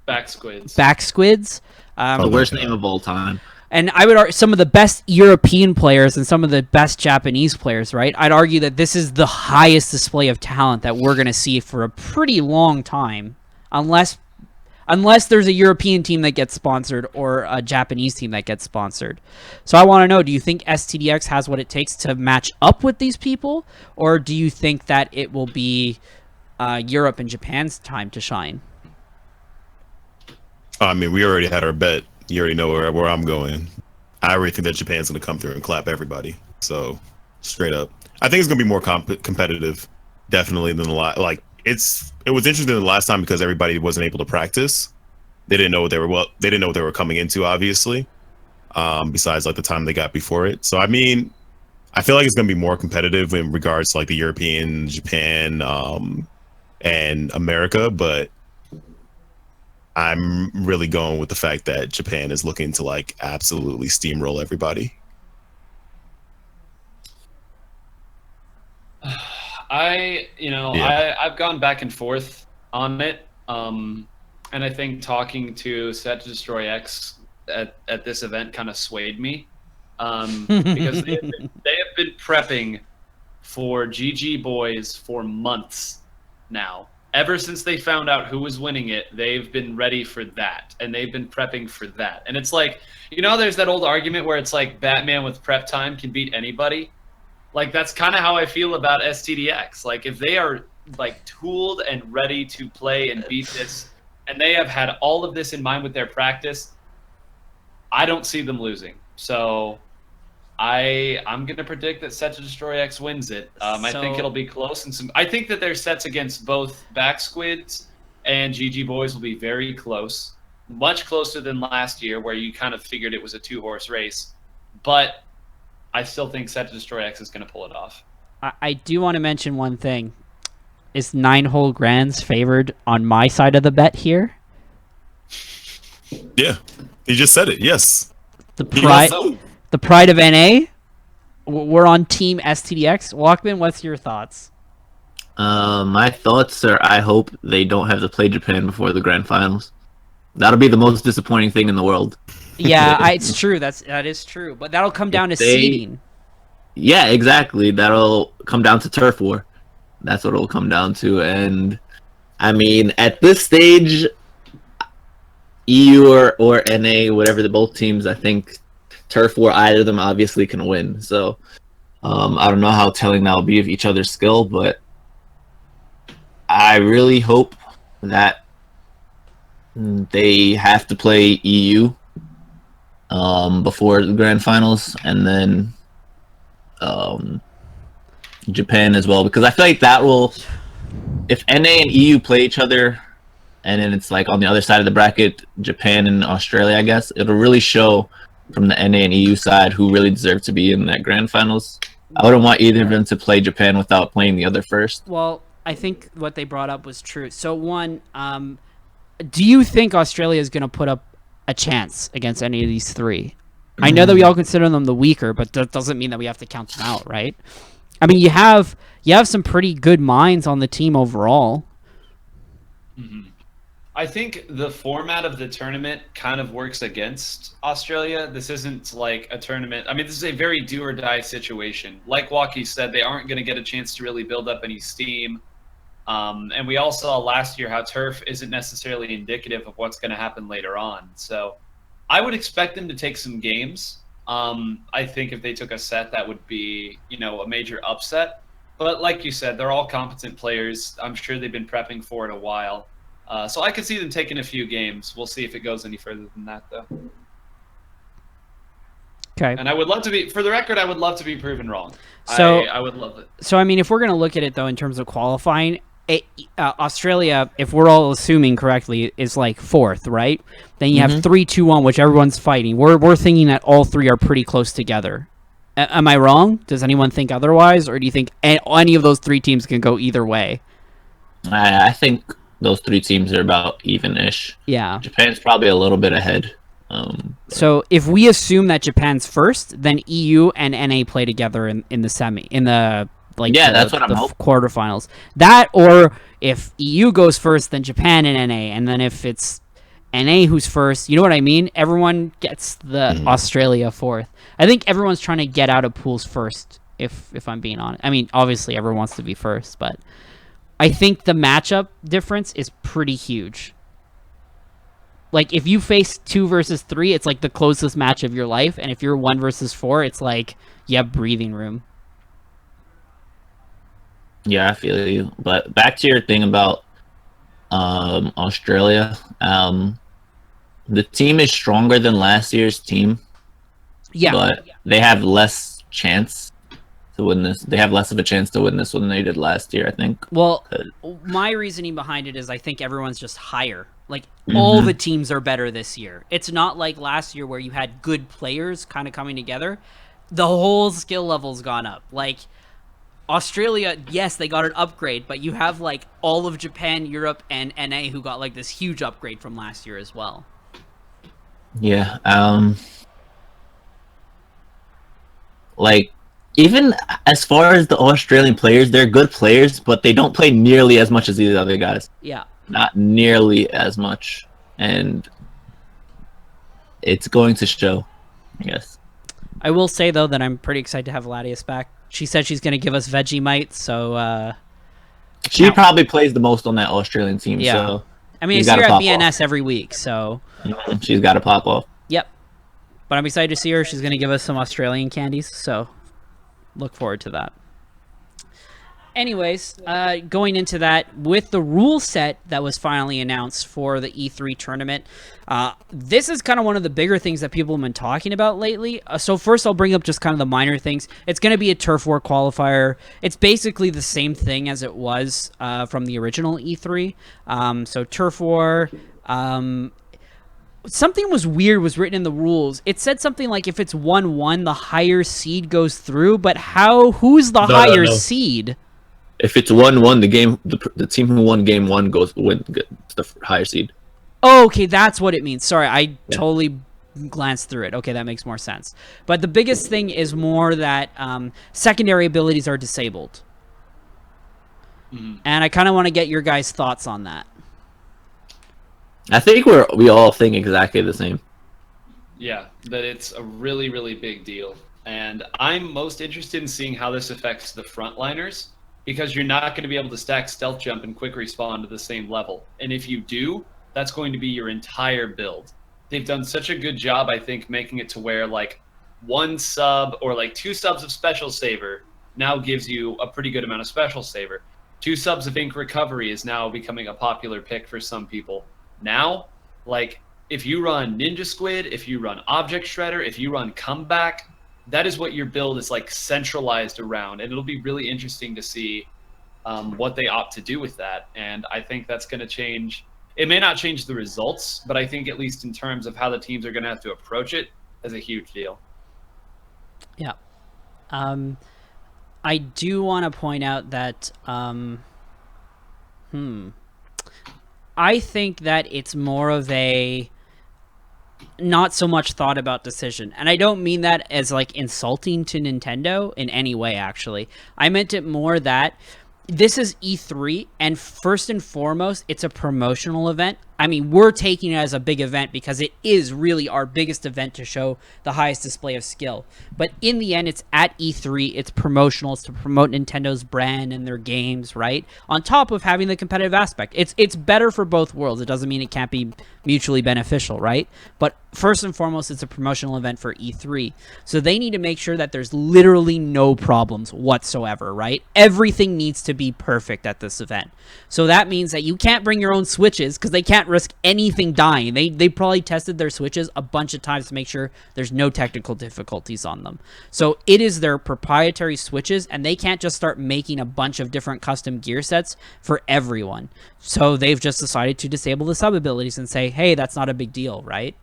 Back squids. Back squids. The worst name of all time. And I would argue some of the best European players and some of the best Japanese players, right? I'd argue that this is the highest display of talent that we're going to see for a pretty long time. Unless there's a European team that gets sponsored or a Japanese team that gets sponsored. So I want to know, do you think STDX has what it takes to match up with these people? Or do you think that it will be Europe and Japan's time to shine? I mean, we already had our bet. You already know where I'm going. I already think that Japan's going to come through and clap everybody. So, straight up. I think it's going to be more competitive, definitely, than a lot. Like, it was interesting the last time because everybody wasn't able to practice. They didn't know what they were coming into, obviously. Besides like the time they got before it. So I mean, I feel like it's gonna be more competitive in regards to like the European, Japan, and America, but I'm really going with the fact that Japan is looking to like absolutely steamroll everybody. I've gone back and forth on it, and I think talking to Set to Destroy X at this event kind of swayed me, because they have been prepping for GG Boys for months now. Ever since they found out who was winning it, they've been ready for that, and they've been prepping for that. And it's like, there's that old argument where it's like Batman with prep time can beat anybody. Like, that's kind of how I feel about STDX. Like, if they are like tooled and ready to play and beat this, and they have had all of this in mind with their practice, I don't see them losing. So I'm going to predict that Set to Destroy X wins it. I think it'll be close. I think that their sets against both Back Squids and GG Boys will be very close. Much closer than last year, where you kind of figured it was a 2-horse race. But I still think Set to Destroy X is going to pull it off. I do want to mention one thing. Is NinewholeGrains favored on my side of the bet here? Yeah, he just said it. Yes. The pride of NA. We're on Team STDX. Walkman, what's your thoughts? My thoughts are, I hope they don't have to play Japan before the grand finals. That'll be the most disappointing thing in the world. Yeah, it's true. That is true. But that'll come down to seeding. Yeah, exactly. That'll come down to turf war. That's what it'll come down to. And I mean, at this stage, EU or NA, whatever the both teams, I think turf war, either of them obviously can win. So I don't know how telling that'll be of each other's skill, but I really hope that They have to play EU before the grand finals, and then Japan as well, because I feel like that will, if NA and EU play each other, and then it's like on the other side of the bracket, Japan and Australia, I guess it'll really show from the NA and EU side who really deserve to be in that grand finals. I wouldn't want either of them to play Japan without playing the other first. Well, I think what they brought up was true. So one, do you think Australia is going to put up a chance against any of these three? I know that we all consider them the weaker, but that doesn't mean that we have to count them out, right? I mean, you have some pretty good minds on the team overall. Mm-hmm. I think the format of the tournament kind of works against Australia. This isn't like a tournament. I mean, this is a very do or die situation. Like Walkie said, they aren't going to get a chance to really build up any steam. And we all saw last year how turf isn't necessarily indicative of what's going to happen later on. So I would expect them to take some games. I think if they took a set, that would be, a major upset. But like you said, they're all competent players. I'm sure they've been prepping for it a while. So I could see them taking a few games. We'll see if it goes any further than that, though. Okay. And I would love to be, for the record, I would love to be proven wrong. So I would love it. So, I mean, if we're going to look at it, though, in terms of qualifying, Australia, if we're all assuming correctly, is like fourth, right? Then you have 3-2-1, which everyone's fighting. We're thinking that all three are pretty close together. Am I wrong? Does anyone think otherwise? Or do you think any of those three teams can go either way? I think those three teams are about even-ish. Yeah. Japan's probably a little bit ahead. So if we assume that Japan's first, then EU and NA play together in the that's what I'm hoping. Quarterfinals. That, or if EU goes first, then Japan and NA, and then if it's NA who's first, you know what I mean? Everyone gets the Australia fourth. I think everyone's trying to get out of pools first, if I'm being honest. I mean, obviously everyone wants to be first, but I think the matchup difference is pretty huge. Like, if you face 2 versus 3, it's like the closest match of your life, and if you're 1 versus 4, it's like you have breathing room. Yeah, I feel you. But back to your thing about Australia. The team is stronger than last year's team. Yeah. But they have less chance to win this. They have less of a chance to win this one than they did last year, I think. Well, my reasoning behind it is I think everyone's just higher. Like, all the teams are better this year. It's not like last year where you had good players kind of coming together. The whole skill level's gone up. Like, Australia, yes, they got an upgrade, but you have like all of Japan, Europe, and NA who got like this huge upgrade from last year as well. Yeah. Like, even as far as the Australian players, they're good players, but they don't play nearly as much as these other guys. Yeah. Not nearly as much. And it's going to show, I guess. I will say, though, that I'm pretty excited to have Latias back. She said she's going to give us Vegemite, so... she probably plays the most on that Australian team, yeah. So... I mean, I see her at BNS every week, so... She's got to pop off. Yep. But I'm excited to see her. She's going to give us some Australian candies, so look forward to that. Anyways, going into that, with the rule set that was finally announced for the E3 tournament, this is kind of one of the bigger things that people have been talking about lately. So first, I'll bring up just kind of the minor things. It's going to be a Turf War qualifier. It's basically the same thing as it was from the original E3. So Turf War... something was written in the rules. It said something like if it's 1-1, the higher seed goes through, but who's the higher seed? If it's 1-1, the team who won game 1 gets the higher seed. Oh, okay, that's what it means. Sorry, I totally glanced through it. Okay, that makes more sense. But the biggest thing is more that secondary abilities are disabled. And I kind of want to get your guys' thoughts on that. I think we all think exactly the same. Yeah, that it's a really, really big deal. And I'm most interested in seeing how this affects the frontliners, because you're not going to be able to stack stealth jump and quick respawn to the same level. And if you do, that's going to be your entire build. They've done such a good job, I think, making it to where like 1 sub or like 2 subs of special saver now gives you a pretty good amount of special saver. 2 subs of ink recovery is now becoming a popular pick for some people. Now, Like, if you run Ninja Squid, if you run Object Shredder, if you run Comeback, that is what your build is like centralized around, and it'll be really interesting to see what they opt to do with that. And I think that's going to change. It may not change the results, but I think at least in terms of how the teams are going to have to approach it, is a huge deal. Yeah. I do want to point out that I think that it's more of a not so much thought about decision. And I don't mean that as like insulting to Nintendo in any way, actually. I meant it more that this is E3, and first and foremost, it's a promotional event. I mean, we're taking it as a big event because it is really our biggest event to show the highest display of skill. But in the end, it's at E3, it's promotional, it's to promote Nintendo's brand and their games, right? On top of having the competitive aspect. It's better for both worlds. It doesn't mean it can't be mutually beneficial, right? But first and foremost, it's a promotional event for E3. So they need to make sure that there's literally no problems whatsoever, right? Everything needs to be perfect at this event. So that means that you can't bring your own Switches because they can't risk anything dying. They probably tested their Switches a bunch of times to make sure there's no technical difficulties on them. So it is their proprietary Switches, and they can't just start making a bunch of different custom gear sets for everyone. So they've just decided to disable the sub abilities and say, hey, that's not a big deal, right?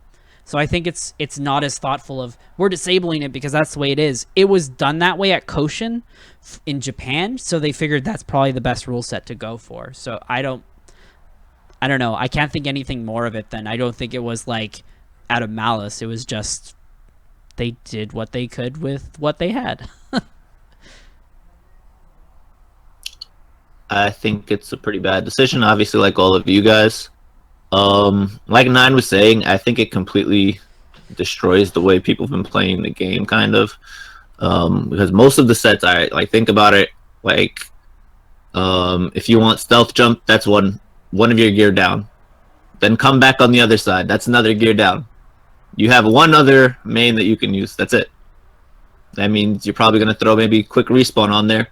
So I think it's not as thoughtful of, we're disabling it because that's the way it is. It was done that way at Koshin in Japan, so they figured that's probably the best rule set to go for. So I don't know. I can't think anything more of it than I don't think it was like out of malice. It was just they did what they could with what they had. I think it's a pretty bad decision, obviously, like all of you guys. Like Nine was saying, I think it completely destroys the way people have been playing the game, kind of. Because most of the sets, I like, think about it, like, if you want stealth jump, that's one of your gear down. Then come back on the other side, that's another gear down. You have one other main that you can use, that's it. That means you're probably going to throw maybe quick respawn on there.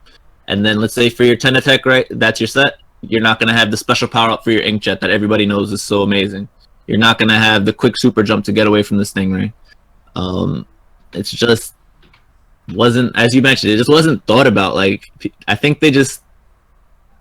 And then let's say for your 10 attack, right, that's your set. You're not going to have the special power up for your inkjet that everybody knows is so amazing. You're not going to have the quick super jump to get away from this Stingray. It's just wasn't, as you mentioned, it just wasn't thought about. Like, I think they just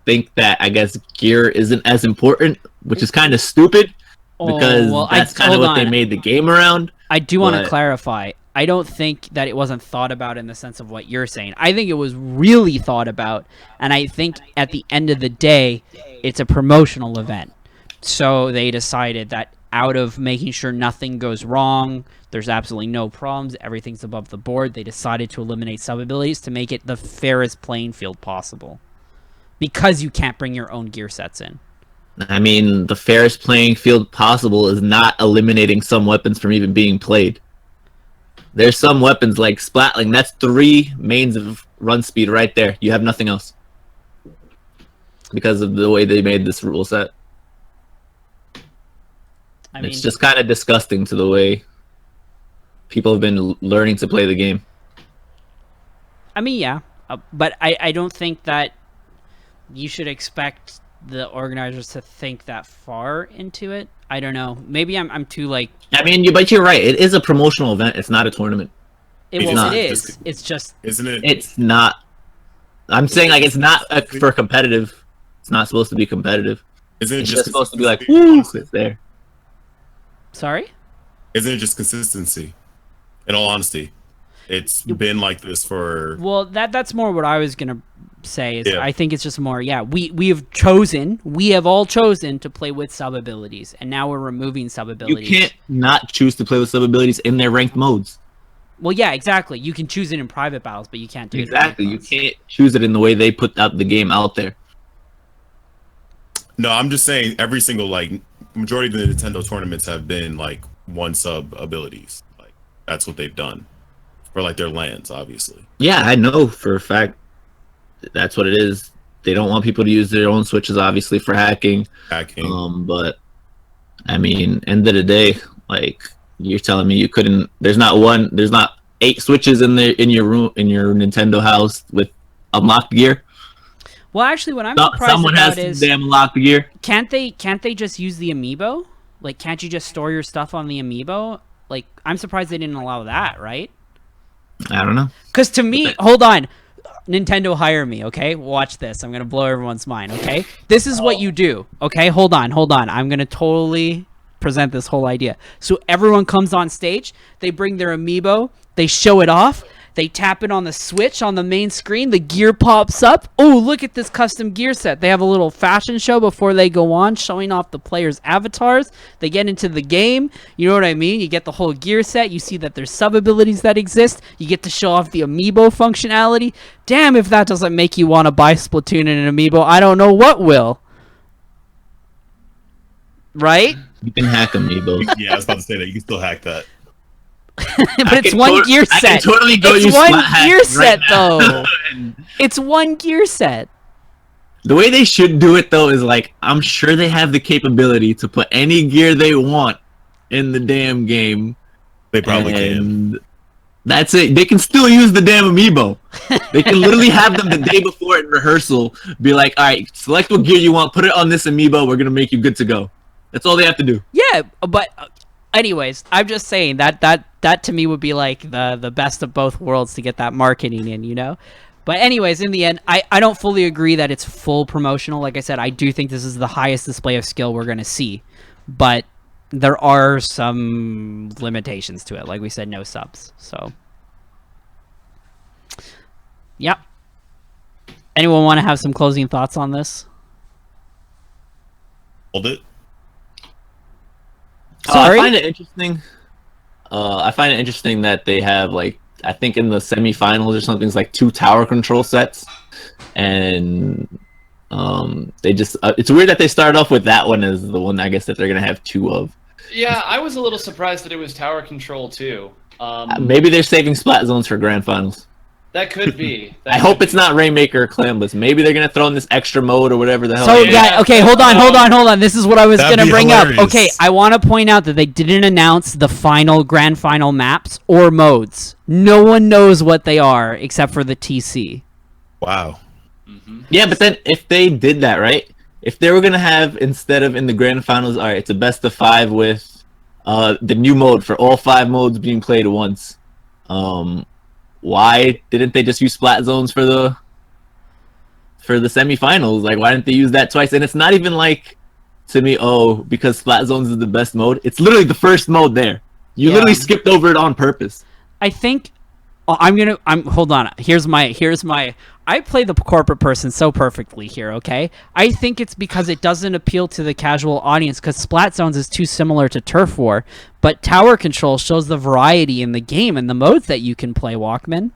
think that, I guess, gear isn't as important, which is kind of stupid because that's kind of what they made the game around. I do want to clarify. I don't think that it wasn't thought about in the sense of what you're saying. I think it was really thought about, and I think at the end of the day, it's a promotional event. So they decided that out of making sure nothing goes wrong, there's absolutely no problems, everything's above the board, they decided to eliminate sub-abilities to make it the fairest playing field possible. Because you can't bring your own gear sets in. I mean, the fairest playing field possible is not eliminating some weapons from even being played. There's some weapons like Splatling. That's 3 mains of run speed right there. You have nothing else. Because of the way they made this rule set. I mean, it's just kind of disgusting to the way people have been learning to play the game. I mean, yeah. But I don't think that you should expect the organizers to think that far into it. I don't know. Maybe I'm too like. I mean, but you're right. It is a promotional event. It's not a tournament. It is. It's just. Isn't it? It's not. I'm saying like it's not for competitive. It's not supposed to be competitive. Isn't it it's just supposed to be like, woo, it's there. Sorry? Isn't it just consistency? In all honesty, it's been like this for. Well, that's more what I was gonna say. Is I think it's just more. We have all chosen to play with sub abilities, and now we're removing sub abilities. You can't not choose to play with sub abilities in their ranked modes. Well, yeah, exactly. You can choose it in private battles, but you can't do it. Exactly. You can't choose it in the way they put out the game out there. No, I'm just saying every single majority of the Nintendo tournaments have been like one sub abilities. Like that's what they've done for like their lands, obviously. Yeah, I know for a fact that's what it is. They don't want people to use their own switches, obviously, for hacking. But I mean, end of the day, like you're telling me you couldn't. There's not 8 switches in your room in your Nintendo house with unlocked gear. Well, actually, what I'm surprised someone about has is damn unlocked gear. Can't they just use the amiibo? Like, can't you just store your stuff on the amiibo? Like, I'm surprised they didn't allow that, right? I don't know. Because to me, hold on. Nintendo, hire me, okay? Watch this. I'm going to blow everyone's mind, okay? This is what you do, okay? Hold on. I'm going to totally present this whole idea. So everyone comes on stage. They bring their amiibo. They show it off. They tap it on the Switch on the main screen. The gear pops up. Oh, look at this custom gear set. They have a little fashion show before they go on, showing off the players' avatars. They get into the game. You know what I mean? You get the whole gear set. You see that there's sub-abilities that exist. You get to show off the amiibo functionality. Damn, if that doesn't make you want to buy Splatoon and an amiibo, I don't know what will. Right? You can hack amiibo. Yeah, I was about to say that. You can still hack that. But it's one gear set. I can totally go it's use one Splat gear hack set, right now. though. It's one gear set. The way they should do it, though, is like, I'm sure they have the capability to put any gear they want in the damn game. They probably can. That's it. They can still use the damn amiibo. They can literally have them the day before in rehearsal be like, all right, select what gear you want, put it on this amiibo, we're going to make you good to go. That's all they have to do. Yeah, but anyways, I'm just saying that to me would be like the best of both worlds to get that marketing in, you know? But anyways, in the end, I don't fully agree that it's full promotional. Like I said, I do think this is the highest display of skill we're going to see. But there are some limitations to it. Like we said, no subs. So, yep. Anyone want to have some closing thoughts on this? Hold it. Sorry? I find it interesting. I find it interesting that they have, like, I think in the semifinals or something, it's like 2 tower control sets, and they just it's weird that they started off with that one as the one I guess that they're gonna have 2 of. Yeah, I was a little surprised that it was tower control too. Maybe they're saving splat zones for grand finals. That could be. I hope it's not Rainmaker or Clambless. Maybe they're gonna throw in this extra mode or whatever the hell. So it is. yeah, okay, hold on. This is what I was That'd gonna be bring up. hilarious. Okay, I want to point out that they didn't announce the grand final maps or modes. No one knows what they are except for the TC. Wow. Yeah, but then if they did that, right? If they were gonna have, instead of in the grand finals, all right, it's a best of 5 with the new mode for all 5 modes being played at once. Why didn't they just use splat zones for the semifinals? Like, why didn't they use that twice? And it's not even like, to me, oh, because splat zones is the best mode. It's literally the first mode there. You literally skipped over it on purpose. I think hold on. Here's my I play the corporate person so perfectly here, okay? I think it's because it doesn't appeal to the casual audience because Splat Zones is too similar to Turf War, but Tower Control shows the variety in the game and the modes that you can play, Walkman.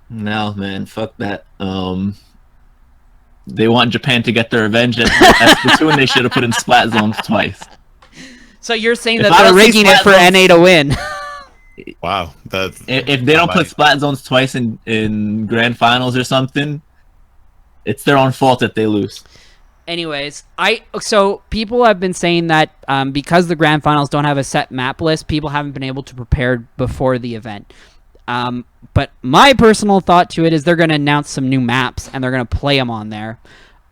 No, man, fuck that. They want Japan to get their revenge at Splatoon. They should have put in Splat Zones twice. So you're saying If that I they're don't see rigging it Splat for Zones- NA to win? Wow. If they don't put splat zones twice in grand finals or something, it's their own fault that they lose. Anyways, so people have been saying that because the grand finals don't have a set map list, people haven't been able to prepare before the event. But my personal thought to it is they're going to announce some new maps and they're going to play them on there,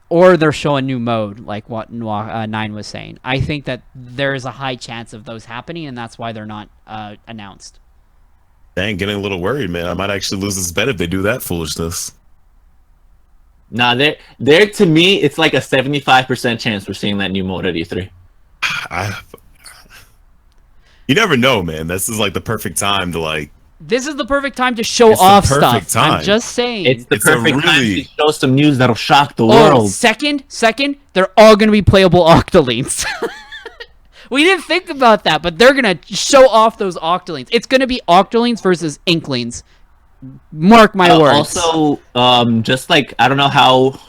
or they'll show a new mode like what Nine was saying. I think that there is a high chance of those happening, and that's why they're not announced. Dang, getting a little worried, man. I might actually lose this bet if they do that foolishness. Nah, they're to me, it's like a 75% chance we're seeing that new mode at E3. You never know, man. This is like the perfect time to like. This is the perfect time to show It's the off perfect stuff. I'm time. just saying. It's the It's a perfect time really- to show some news that'll shock the Oh, world. second, they're all going to be playable Octolings. We didn't think about that, but they're going to show off those Octolings. It's going to be Octolings versus Inklings. Mark my words. Also, just like, I don't know how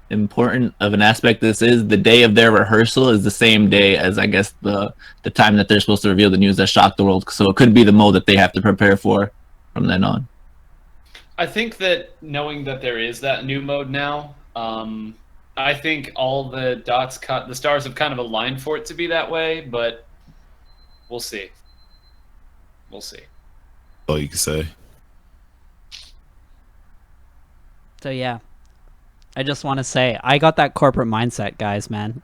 important of an aspect this is, the day of their rehearsal is the same day as, I guess, the time that they're supposed to reveal the news that shocked the world. So it could be the mode that they have to prepare for from then on. I think that knowing that there is that new mode now, I think all the the stars have kind of aligned for it to be that way, but we'll see. We'll see. All you can say. So yeah, I just want to say I got that corporate mindset, guys, man.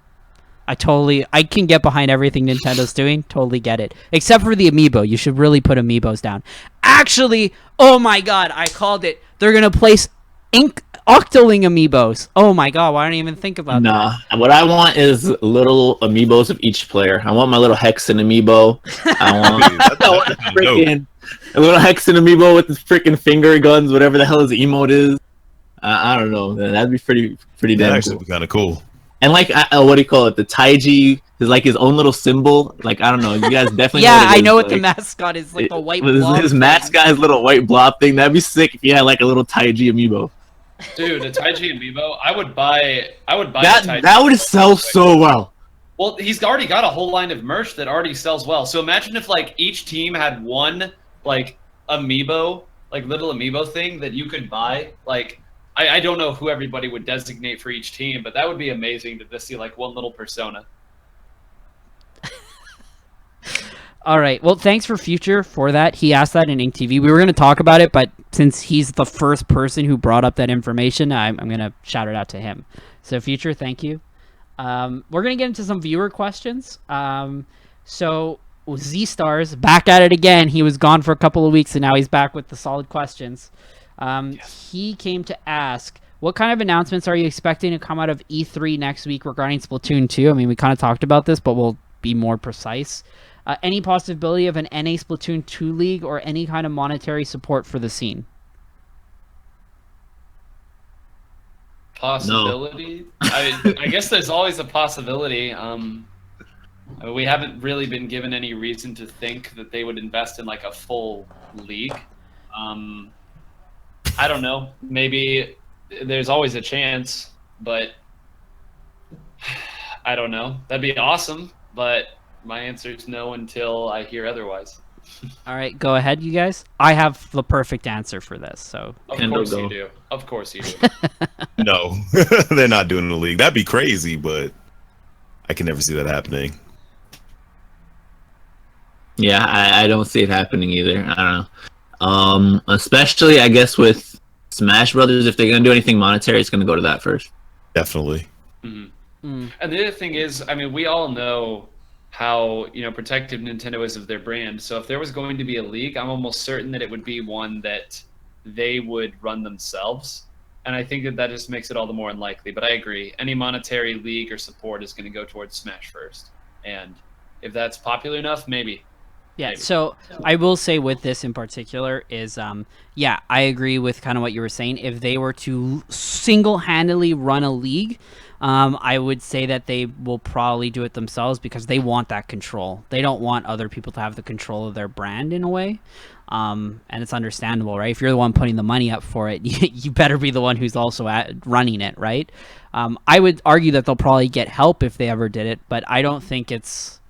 I can get behind everything Nintendo's doing. Totally get it. Except for the amiibo. You should really put amiibos down. Actually, oh my god, I called it. They're going to place Octoling amiibos. Oh my god, why don't I even think about that? Nah, what I want is little amiibos of each player. I want my little Hexen amiibo. I want a little Hexen amiibo with his freaking finger guns, whatever the hell his emote is. I don't know. That'd be pretty damn That actually cool. be kind of cool. And like, what do you call it? The Taiji is like his own little symbol. Like, I don't know. You guys definitely. Yeah, know what it I is. know what like, the mascot is, like the white his blob. his mascot, his little white blob thing. That'd be sick if you had like a little Taiji amiibo. Dude, a Taiji amiibo. I would buy That would sell so well. Well, he's already got a whole line of merch that already sells well. So imagine if like each team had one like amiibo, like little amiibo thing that you could buy. Like I don't know who everybody would designate for each team, but that would be amazing to just see like one little persona. All right. Well, thanks for Future for that. He asked that in Ink TV. We were going to talk about it, but since he's the first person who brought up that information, I'm going to shout it out to him. So Future, thank you. We're going to get into some viewer questions. So Z-Stars, back at it again. He was gone for a couple of weeks, and now he's back with the solid questions. Yes. He came to ask, what kind of announcements are you expecting to come out of E3 next week regarding Splatoon 2? I mean, we kind of talked about this, but we'll be more precise. Any possibility of an NA Splatoon 2 league or any kind of monetary support for the scene? Possibility? No. I guess there's always a possibility. We haven't really been given any reason to think that they would invest in like a full league. I don't know. Maybe there's always a chance, but I don't know. That'd be awesome, but my answer is no until I hear otherwise. All right, go ahead, you guys. I have the perfect answer for this. So of course you do. Of course you do. No, they're not doing the league. That'd be crazy, but I can never see that happening. Yeah, I don't see it happening either. I don't know. Especially, I guess, with Smash Brothers, if they're gonna do anything monetary, it's gonna go to that first. Definitely. Mm-hmm. Mm. And the other thing is, I mean, we all know how protective Nintendo is of their brand. So if there was going to be a league, I'm almost certain that it would be one that they would run themselves. And I think that just makes it all the more unlikely. But I agree, any monetary league or support is going to go towards Smash first. And if that's popular enough, maybe. Yeah, so I will say with this in particular is, yeah, I agree with kind of what you were saying. If they were to single-handedly run a league, I would say that they will probably do it themselves because they want that control. They don't want other people to have the control of their brand in a way. And it's understandable, right? If you're the one putting the money up for it, you better be the one who's also running it, right? I would argue that they'll probably get help if they ever did it, but I don't think it's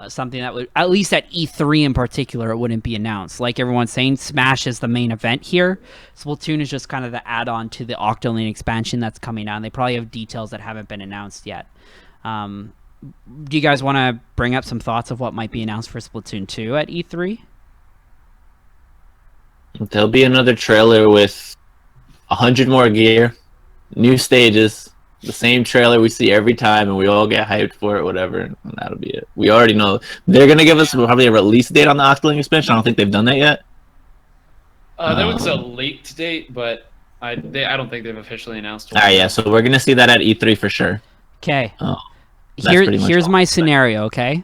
something that would, at least at E3 in particular, it wouldn't be announced. Like everyone's saying, Smash is the main event here. Splatoon is just kind of the add-on to the Octoling expansion that's coming out. And they probably have details that haven't been announced yet. Do you guys want to bring up some thoughts of what might be announced for Splatoon 2 at E3? There'll be another trailer with 100 more gear, new stages, the same trailer we see every time, and we all get hyped for it, whatever, and that'll be it. We already know. They're going to give us probably a release date on the Octoling expansion. I don't think they've done that yet. There was a leaked date, but I don't think they've officially announced one. All right, yeah, so we're going to see that at E3 for sure. Okay. Oh, here's my scenario, okay?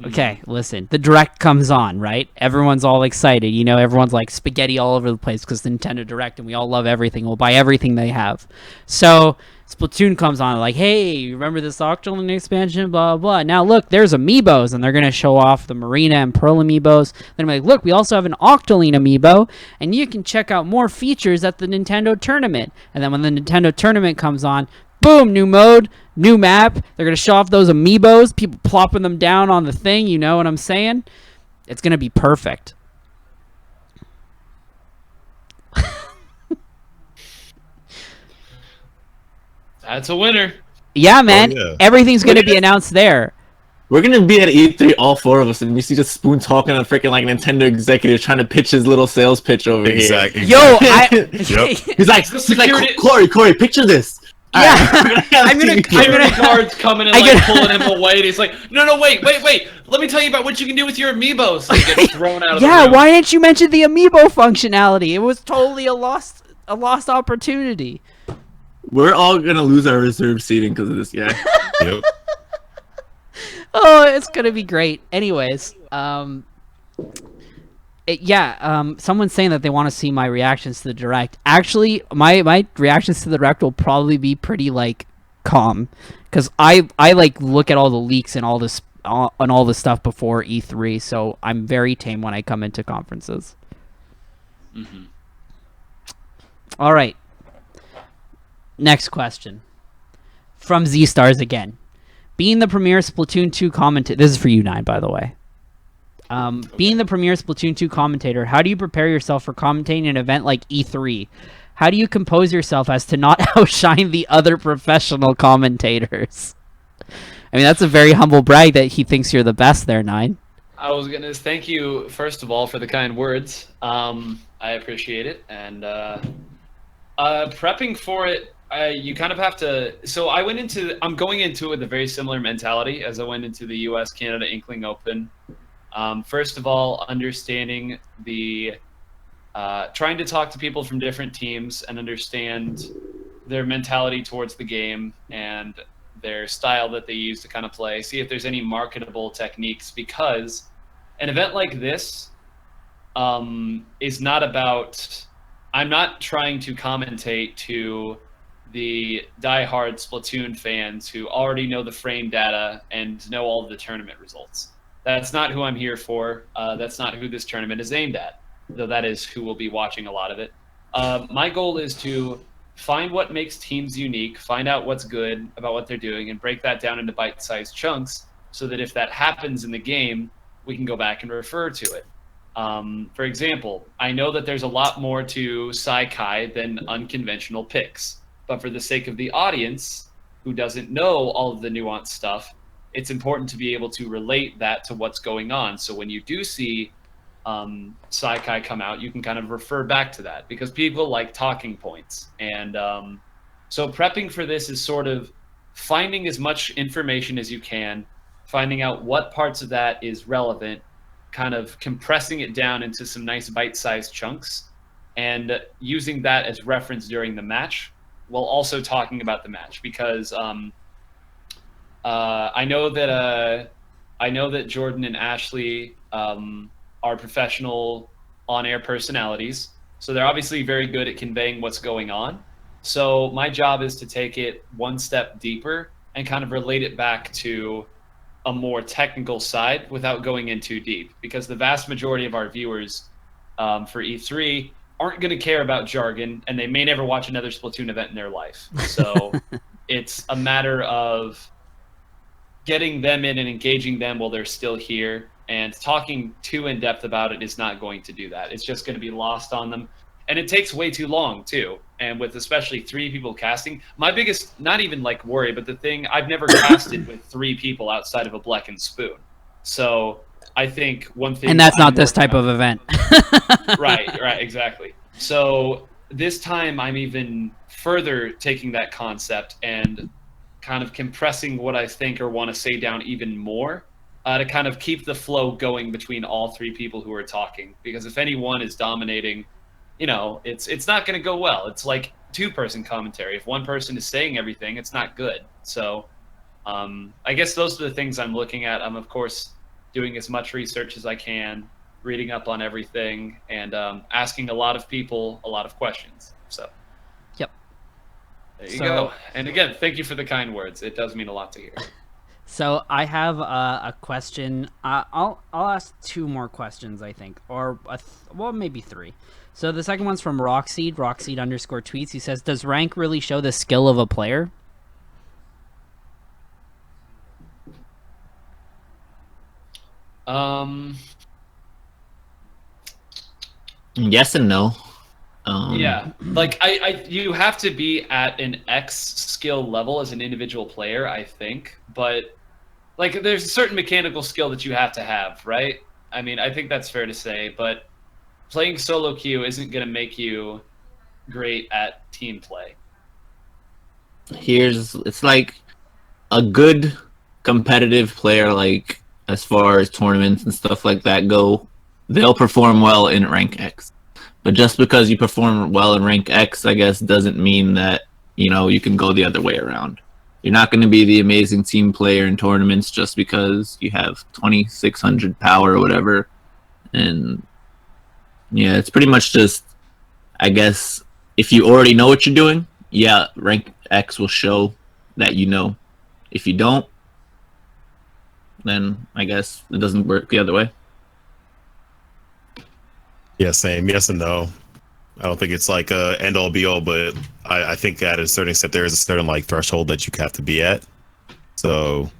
Okay, listen. The Direct comes on, right? Everyone's all excited. Everyone's like spaghetti all over the place because the Nintendo Direct, and we all love everything. We'll buy everything they have. So Splatoon comes on like, hey, remember this Octoling expansion? Blah, blah. Now, look, there's amiibos, and they're going to show off the Marina and Pearl amiibos. Then I'm like, look, we also have an Octoling amiibo, and you can check out more features at the Nintendo Tournament. And then when the Nintendo Tournament comes on, boom, new mode, new map. They're going to show off those amiibos, people plopping them down on the thing. You know what I'm saying? It's going to be perfect. That's a winner. Yeah, man. Oh, yeah. Everything's going to be announced there. We're going to be at E3, all four of us, and we see just Spoon talking to freaking like Nintendo executive trying to pitch his little sales pitch over Exactly. Yo, He's like, Corey, picture this. Yeah, I'm gonna security guards coming and like pulling him away. And he's like, no, wait. Let me tell you about what you can do with your amiibos. So he gets thrown out of the room. Why didn't you mention the amiibo functionality? It was totally a lost opportunity. We're all gonna lose our reserve seating because of this guy. Yep. Oh, it's gonna be great. Anyways, someone's saying that they want to see my reactions to the direct. Actually, my reactions to the direct will probably be pretty like calm, because I like look at all the leaks and all this on all the stuff before E3, so I'm very tame when I come into conferences. Mm-hmm. All right. Next question from Z Stars again. Being the premier Splatoon 2 commentator, this is for you, Nine, by the way. Being the premier Splatoon 2 commentator, how do you prepare yourself for commentating an event like E3? How do you compose yourself as to not outshine the other professional commentators? I mean, that's a very humble brag that he thinks you're the best there, Nine. I was gonna thank you first of all for the kind words. I appreciate it, and prepping for it, you kind of have to. So I'm going into it with a very similar mentality as I went into the U.S. Canada Inkling Open. First of all, understanding trying to talk to people from different teams and understand their mentality towards the game and their style that they use to kind of play. See if there's any marketable techniques, because an event like this is not about. I'm not trying to commentate to the diehard Splatoon fans who already know the frame data and know all of the tournament results. That's not who I'm here for. That's not who this tournament is aimed at, though that is who will be watching a lot of it. My goal is to find what makes teams unique, find out what's good about what they're doing, and break that down into bite-sized chunks so that if that happens in the game, we can go back and refer to it. For example, I know that there's a lot more to Saikai than unconventional picks, but for the sake of the audience who doesn't know all of the nuanced stuff, it's important to be able to relate that to what's going on. So when you do see Saikai come out, you can kind of refer back to that, because people like talking points. And so prepping for this is sort of finding as much information as you can, finding out what parts of that is relevant, kind of compressing it down into some nice bite-sized chunks, and using that as reference during the match, while also talking about the match. Because I know that Jordan and Ashley are professional on-air personalities, so they're obviously very good at conveying what's going on. So my job is to take it one step deeper and kind of relate it back to a more technical side without going in too deep, because the vast majority of our viewers for E3 aren't going to care about jargon, and they may never watch another Splatoon event in their life. So it's a matter of getting them in and engaging them while they're still here, and talking too in depth about it is not going to do that. It's just going to be lost on them, and it takes way too long too. And with especially 3 people casting, my biggest, not even like worry, but the thing, I've never casted with 3 people outside of a Black and Spoon. So I think one thing, and that's not this type of event. right, exactly. So this time I'm even further taking that concept and kind of compressing what I think or want to say down even more, to kind of keep the flow going between all 3 people who are talking. Because if anyone is dominating, you know, it's not going to go well. It's like 2-person commentary. If one person is saying everything, it's not good. So I guess those are the things I'm looking at. I'm, of course, doing as much research as I can, reading up on everything, and asking a lot of people a lot of questions. So yep. There you go. And again, thank you for the kind words. It does mean a lot to hear. So I have a question. I'll ask 2 more questions, I think, or well, maybe 3. So the second one's from Rockseed _tweets. He says, "Does rank really show the skill of a player?" Yes and no. Yeah, like you have to be at an X skill level as an individual player, I think. But like, there's a certain mechanical skill that you have to have, right? I mean, I think that's fair to say. But playing solo queue isn't going to make you great at team play. it's like a good competitive player, like as far as tournaments and stuff like that go, they'll perform well in rank X. But just because you perform well in rank X, I guess, doesn't mean that, you can go the other way around. You're not going to be the amazing team player in tournaments just because you have 2600 power or whatever. And yeah, it's pretty much just, I guess, if you already know what you're doing, yeah, rank X will show that you know. If you don't, then I guess it doesn't work the other way. Yeah, same. Yes and no. I don't think it's like a end all be all, but I think at a certain extent there is a certain like threshold that you have to be at. So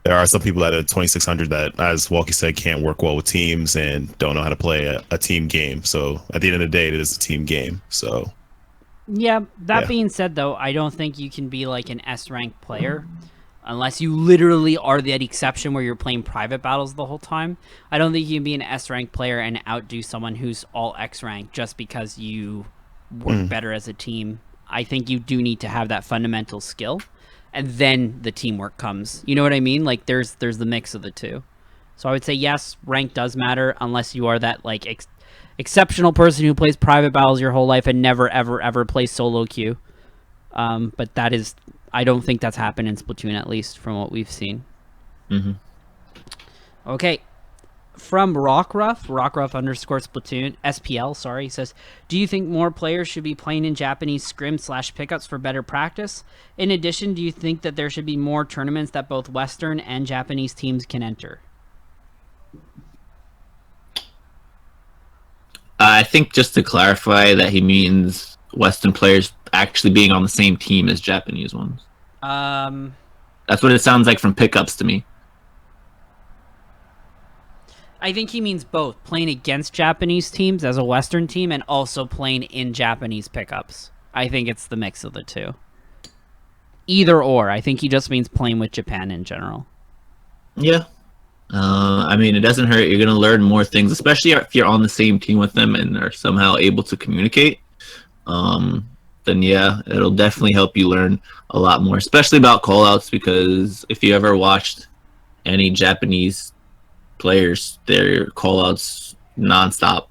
there are some people at a 2600 that, as Walkie said, can't work well with teams and don't know how to play a team game. So at the end of the day, it is a team game. So Yeah, that being said, though, I don't think you can be like an S-rank player unless you literally are that exception where you're playing private battles the whole time. I don't think you can be an S-rank player and outdo someone who's all X-rank just because you work better as a team. I think you do need to have that fundamental skill, and then the teamwork comes. You know what I mean? Like, there's the mix of the two. So I would say, yes, rank does matter unless you are that, like, exceptional person who plays private battles your whole life and never, ever, ever plays solo queue. But that is... I don't think that's happened in Splatoon, at least from what we've seen. Mm-hmm. Okay. From Rockruff _ Splatoon, SPL, sorry, he says, do you think more players should be playing in Japanese scrim/pickups for better practice? In addition, do you think that there should be more tournaments that both Western and Japanese teams can enter? I think just to clarify that he means Western players actually being on the same team as Japanese ones. That's what it sounds like from pickups to me. I think he means both, playing against Japanese teams as a Western team and also playing in Japanese pickups. I think it's the mix of the two. Either or. I think he just means playing with Japan in general. Yeah. I mean, it doesn't hurt. You're going to learn more things, especially if you're on the same team with them and are somehow able to communicate. Then yeah, it'll definitely help you learn a lot more, especially about callouts, because if you ever watched any Japanese players, their callouts nonstop.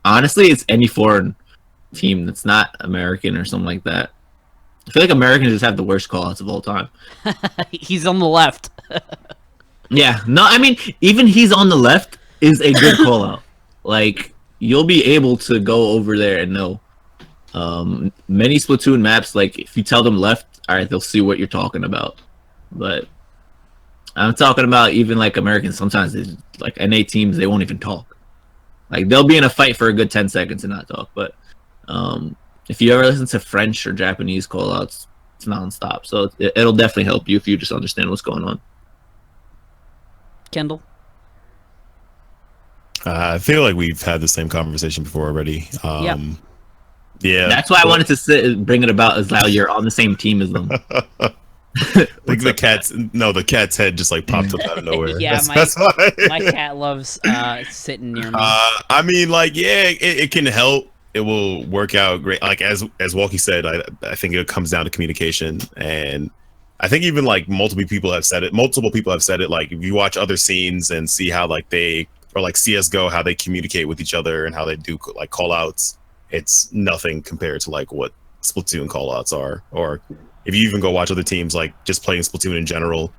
Honestly, it's any foreign team that's not American or something like that. I feel like Americans just have the worst callouts of all time. He's on the left. Yeah, no, I mean, even he's on the left is a good callout. Like, you'll be able to go over there and know. Many Splatoon maps, like, if you tell them left, all right, they'll see what you're talking about. But I'm talking about even, like, Americans. Sometimes, like, NA teams, they won't even talk. Like, they'll be in a fight for a good 10 seconds and not talk. But if you ever listen to French or Japanese callouts, it's nonstop. So it'll definitely help you if you just understand what's going on. Kendall? I feel like we've had the same conversation before already. Yeah. That's why I wanted to bring it about as how you're on the same team as them. Like the cat's head just like popped up out of nowhere. Yeah, that's why. My cat loves sitting near me. I mean, like, yeah, it can help. It will work out great. Like as Walkie said, I think it comes down to communication, and I think even like multiple people have said it. Like if you watch other scenes and see how like they, or like CS:GO, how they communicate with each other and how they do like call outs, it's nothing compared to like what Splatoon call outs are. Or if you even go watch other teams, like just playing Splatoon in general,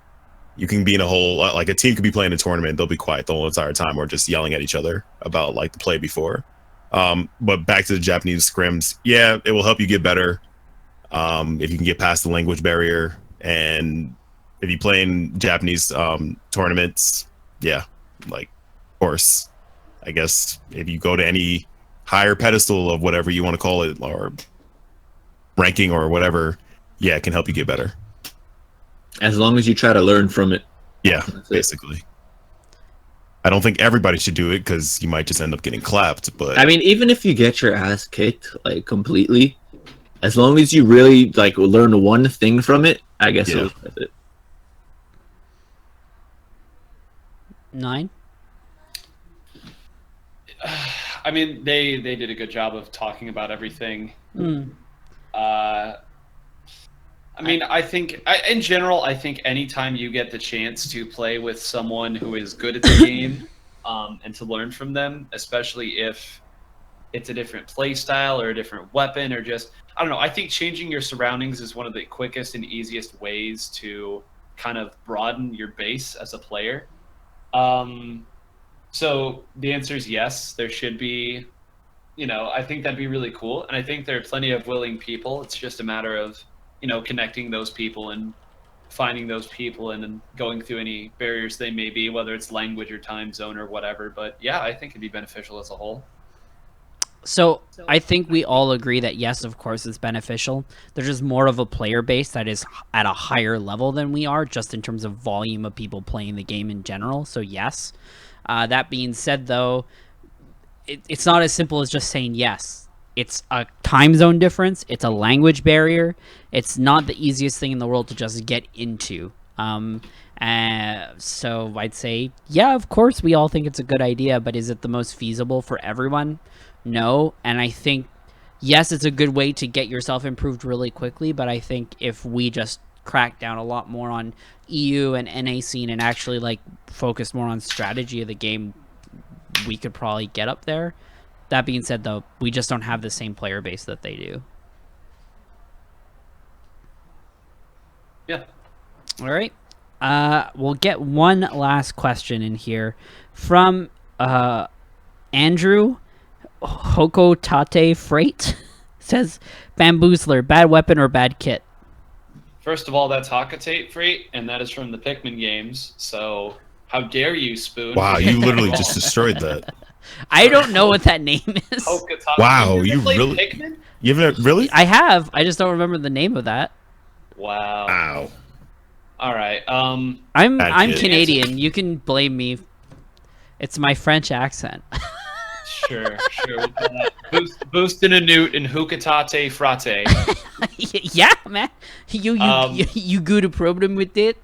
you can be in a whole, like a team could be playing a tournament, they'll be quiet the whole entire time or just yelling at each other about like the play before. But back to the Japanese scrims, yeah, it will help you get better if you can get past the language barrier. And if you play in Japanese tournaments, yeah, like, of course, I guess if you go to any higher pedestal of whatever you want to call it, or ranking or whatever, yeah, it can help you get better. As long as you try to learn from it. Yeah, basically. I don't think everybody should do it because you might just end up getting clapped. But I mean, even if you get your ass kicked like completely, as long as you really like learn one thing from it, I guess it was worth it. 9. I mean, they did a good job of talking about everything. I mean, I think, in general, I think anytime you get the chance to play with someone who is good at the game, and to learn from them, especially if it's a different play style or a different weapon or just, I don't know. I think changing your surroundings is one of the quickest and easiest ways to kind of broaden your base as a player. So the answer is yes. There should be, I think that'd be really cool. And I think there are plenty of willing people. It's just a matter of, connecting those people and finding those people and then going through any barriers they may be, whether it's language or time zone or whatever. But yeah, I think it'd be beneficial as a whole. So I think we all agree that yes, of course, it's beneficial. There's just more of a player base that is at a higher level than we are, just in terms of volume of people playing the game in general. So yes. That being said, though, it's not as simple as just saying yes. It's a time zone difference. It's a language barrier. It's not the easiest thing in the world to just get into. So I'd say, yeah, of course, we all think it's a good idea, but is it the most feasible for everyone? No. And I think, yes, it's a good way to get yourself improved really quickly, but I think if we just crack down a lot more on EU and NA scene and actually focus more on strategy of the game, we could probably get up there. That being said, though, we just don't have the same player base that they do. Yeah. All right. We'll get one last question in here from Andrew Hokotate Freight. Says, Bamboozler, bad weapon or bad kit? First of all, that's Hakatate Freight, and that is from the Pikmin games. So how dare you, Spoon? Wow, you literally just destroyed that. I don't know what that name is. Wow, you you played really? Pikmin? You haven't really? I have. I just don't remember the name of that. Wow. Wow. All right. I'm kid. Canadian. You can blame me. It's my French accent. Sure. We'll call that Boostin' a Newt and Hukatate Frate. Yeah, man. You good a problem with it?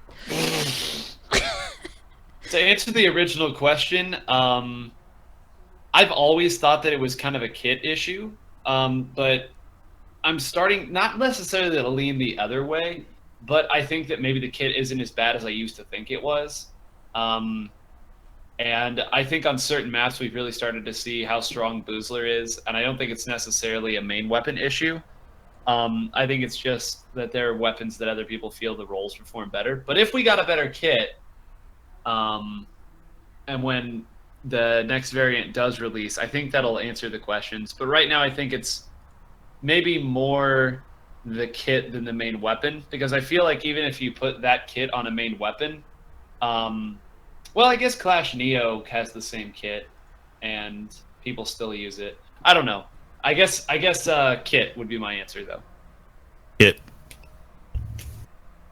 To answer the original question, I've always thought that it was kind of a kit issue, but I'm starting not necessarily to lean the other way, but I think that maybe the kit isn't as bad as I used to think it was. And I think on certain maps we've really started to see how strong Boozler is, and I don't think it's necessarily a main weapon issue. I think it's just that there are weapons that other people feel the roles perform better. But if we got a better kit, and when the next variant does release, I think that'll answer the questions. But right now I think it's maybe more the kit than the main weapon, because I feel like even if you put that kit on a main weapon, well, I guess Clash Neo has the same kit, and people still use it. I don't know. I guess kit would be my answer, though. Kit.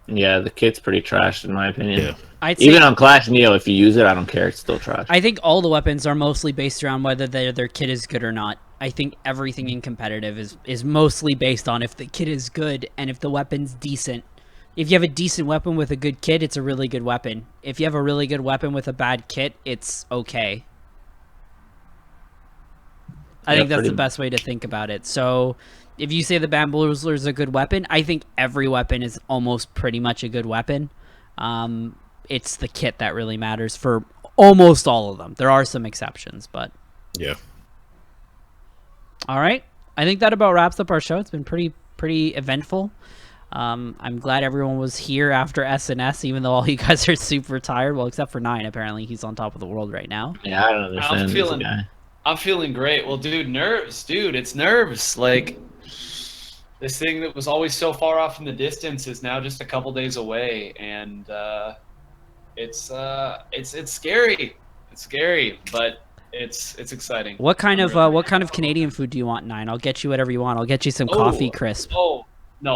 Yeah, the kit's pretty trash in my opinion. Yeah. Even on Clash Neo, if you use it, I don't care. It's still trash. I think all the weapons are mostly based around whether their kit is good or not. I think everything in competitive is mostly based on if the kit is good and if the weapon's decent. If you have a decent weapon with a good kit, it's a really good weapon. If you have a really good weapon with a bad kit, it's okay. I think that's the best way to think about it. So if you say the Bamboozler is a good weapon, I think every weapon is almost pretty much a good weapon. It's the kit that really matters for almost all of them. There are some exceptions, but... Yeah. All right. I think that about wraps up our show. It's been pretty eventful. I'm glad everyone was here after SNS, even though all you guys are super tired. Well, except for Nine, apparently he's on top of the world right now. Yeah, I don't understand. I'm feeling great. Well, dude, nerves, dude. It's nerves. Like this thing that was always so far off in the distance is now just a couple days away, and it's scary. It's scary, but it's exciting. What kind of Canadian food do you want, Nine? I'll get you whatever you want. I'll get you some coffee crisp. Oh. No,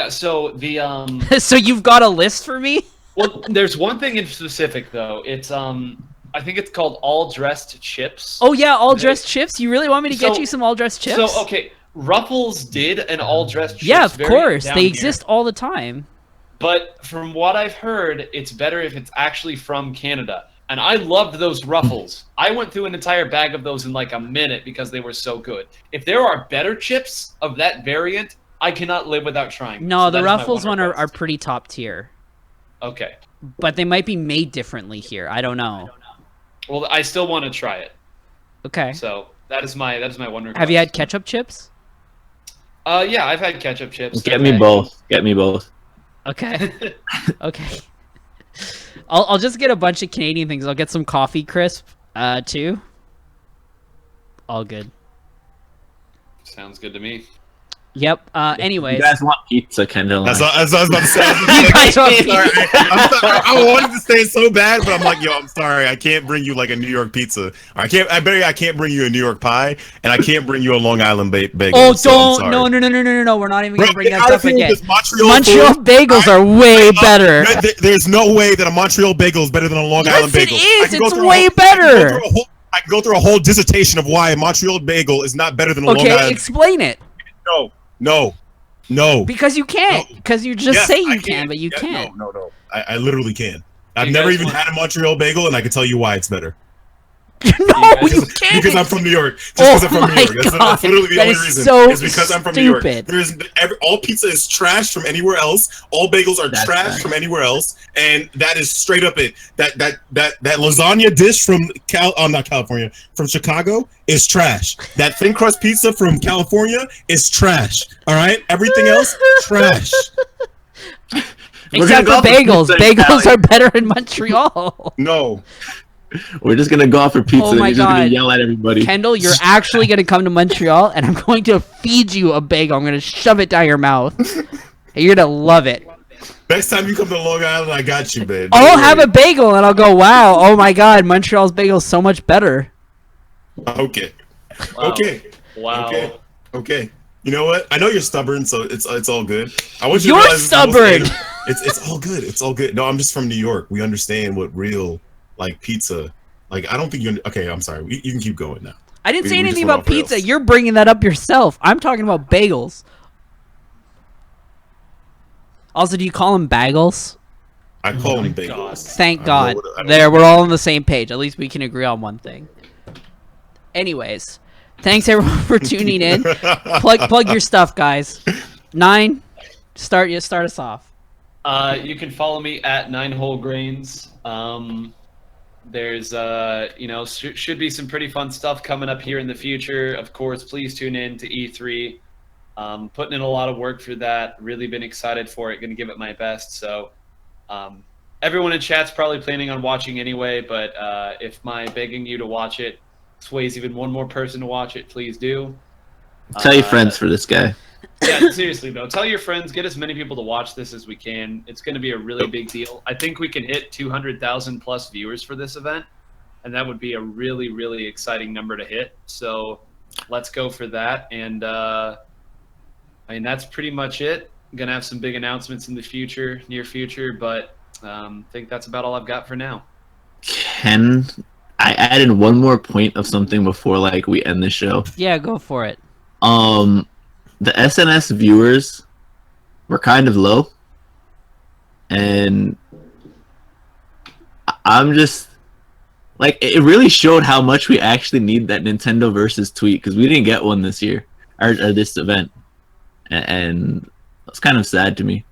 so the So you've got a list for me? Well, there's one thing in specific though. It's I think it's called all dressed chips. Oh yeah, all dressed chips. You really want me to get you some all dressed chips? So okay, Ruffles did an all dressed chips. Yeah, of course. They exist all the time. But from what I've heard, it's better if it's actually from Canada. And I loved those Ruffles. I went through an entire bag of those in like a minute because they were so good. If there are better chips of that variant, I cannot live without trying. No, So the that is my Ruffles one request. are pretty top tier, Okay. but they might be made differently here. I don't know. Well, I still want to try it. Okay. So that is my one request. Have you had ketchup chips? Yeah, I've had ketchup chips. Get me both. Get me both. Okay. Okay. I'll just get a bunch of Canadian things. I'll get some coffee crisp, too. All good. Sounds good to me. Yep. Anyways. You guys want pizza, Kendall? That's what I was about to say. You guys want pizza? I wanted to say it so bad, but I'm like, yo, I'm sorry, I can't bring you like a New York pizza. Or I can't bring you a New York pie, and I can't bring you a Long Island bagel. Oh, so I'm sorry. no. We're not even gonna bring that Bro, up again. Montreal Bagels are way better. There's no way that a Montreal bagel is better than a Long Island bagel. Yes, it is. It's way better. I can go through a whole dissertation of why a Montreal bagel is not better than a Long Island. Okay, explain it. No. Because you can't. Because you just say you I can, but you can't. No. I literally can. I've You never guys even want- had a Montreal bagel, and I can tell you why it's better. No, you can't. Because I'm from New York. Just Oh because I'm from New my York. That's literally the God, only that is reason. so It's because I'm from New York. stupid. All pizza is trash from anywhere else. All bagels are That's trash right. from anywhere else, and that is straight up it. That lasagna dish from not California, from Chicago is trash. That thin crust pizza from California is trash. All right, everything else trash. Except for bagels. Bagels are better in Montreal. No. We're just gonna go off for pizza. Oh and my you're just gonna God. yell at everybody. Kendall, you're actually going to come to Montreal, and I'm going to feed you a bagel. I'm going to shove it down your mouth. And you're going to love it. Next time you come to Long Island, I got you, man. I'll have a bagel, and I'll go, wow, oh my God, Montreal's bagel is so much better. Okay. Wow. Okay. Wow. Okay. You know what? I know you're stubborn, so it's all good. I want you You're to realize stubborn. It's all good. It's all good. No, I'm just from New York. We understand what real like pizza. Like I don't think you. Okay, I'm sorry. You can keep going now. I didn't say We just anything went about off rails. pizza. You're bringing that up yourself. I'm talking about bagels. Also, do you call them bagels? I call them God. bagels. Thank I God. don't know what- There, we're all on the same page. At least we can agree on one thing. Anyways, thanks everyone for tuning in. Plug your stuff, guys. 9, start us off. You can follow me at NinewholeGrains. There's should be some pretty fun stuff coming up here in the future. Of course, please tune in to E3. Putting in a lot of work for that. Really been excited for it. Going to give it my best. So, everyone in chat's probably planning on watching anyway. But if my begging you to watch it sways even one more person to watch it, please do. Tell your friends for this guy. Yeah, seriously though, tell your friends, get as many people to watch this as we can. It's going to be a really big deal. I think we can hit 200,000 plus viewers for this event, and that would be a really, really exciting number to hit. So let's go for that. And that's pretty much it. I'm going to have some big announcements in the near future, but I think that's about all I've got for now. Can I add in one more point of something before we end the show? Yeah, go for it. The SNS viewers were kind of low, and I'm just it really showed how much we actually need that Nintendo versus tweet, because we didn't get one this year or this event, and it's kind of sad to me.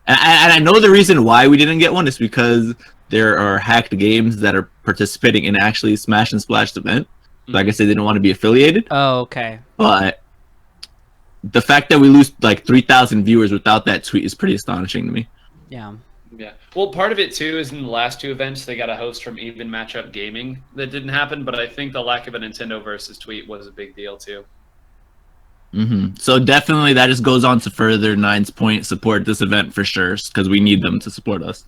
And I know the reason why we didn't get one is because there are hacked games that are participating in actually Smash and Splash event. So I guess they didn't want to be affiliated. Oh, okay. But the fact that we lose 3,000 viewers without that tweet is pretty astonishing to me. Yeah. Yeah. Well, part of it too is in the last two events they got a host from Even Matchup Gaming that didn't happen, but I think the lack of a Nintendo versus tweet was a big deal too. So definitely that just goes on to further Nine's point, support this event for sure, because we need them to support us.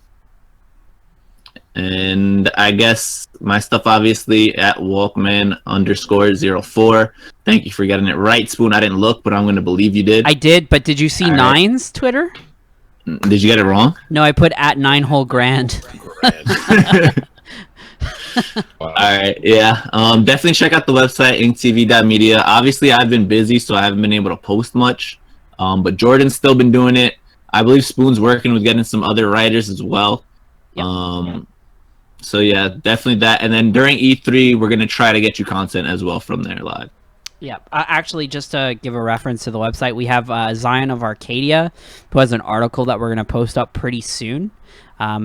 And I guess my stuff obviously at Walkman_04. Thank you for getting it right, Spoon. I didn't look, but I'm going to believe you did. I did, but did you see All right. Nine's Twitter? Did you get it wrong? No, I put at 9WholeGrains. Wow. All right, yeah. Definitely check out the website, inktv.media. Obviously, I've been busy, so I haven't been able to post much. But Jordan's still been doing it. I believe Spoon's working with getting some other writers as well. Yep. So yeah, definitely that. And then during E3, we're gonna try to get you content as well from there live. Yeah, actually, just to give a reference to the website, we have Zion of Arcadia, who has an article that we're going to post up pretty soon.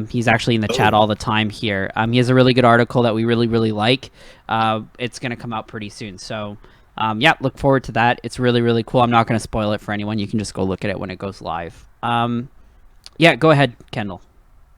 He's actually in the chat all the time here. He has a really good article that we really, really like. It's going to come out pretty soon. So, yeah, look forward to that. It's really, really cool. I'm not going to spoil it for anyone. You can just go look at it when it goes live. Yeah, go ahead, Kendall.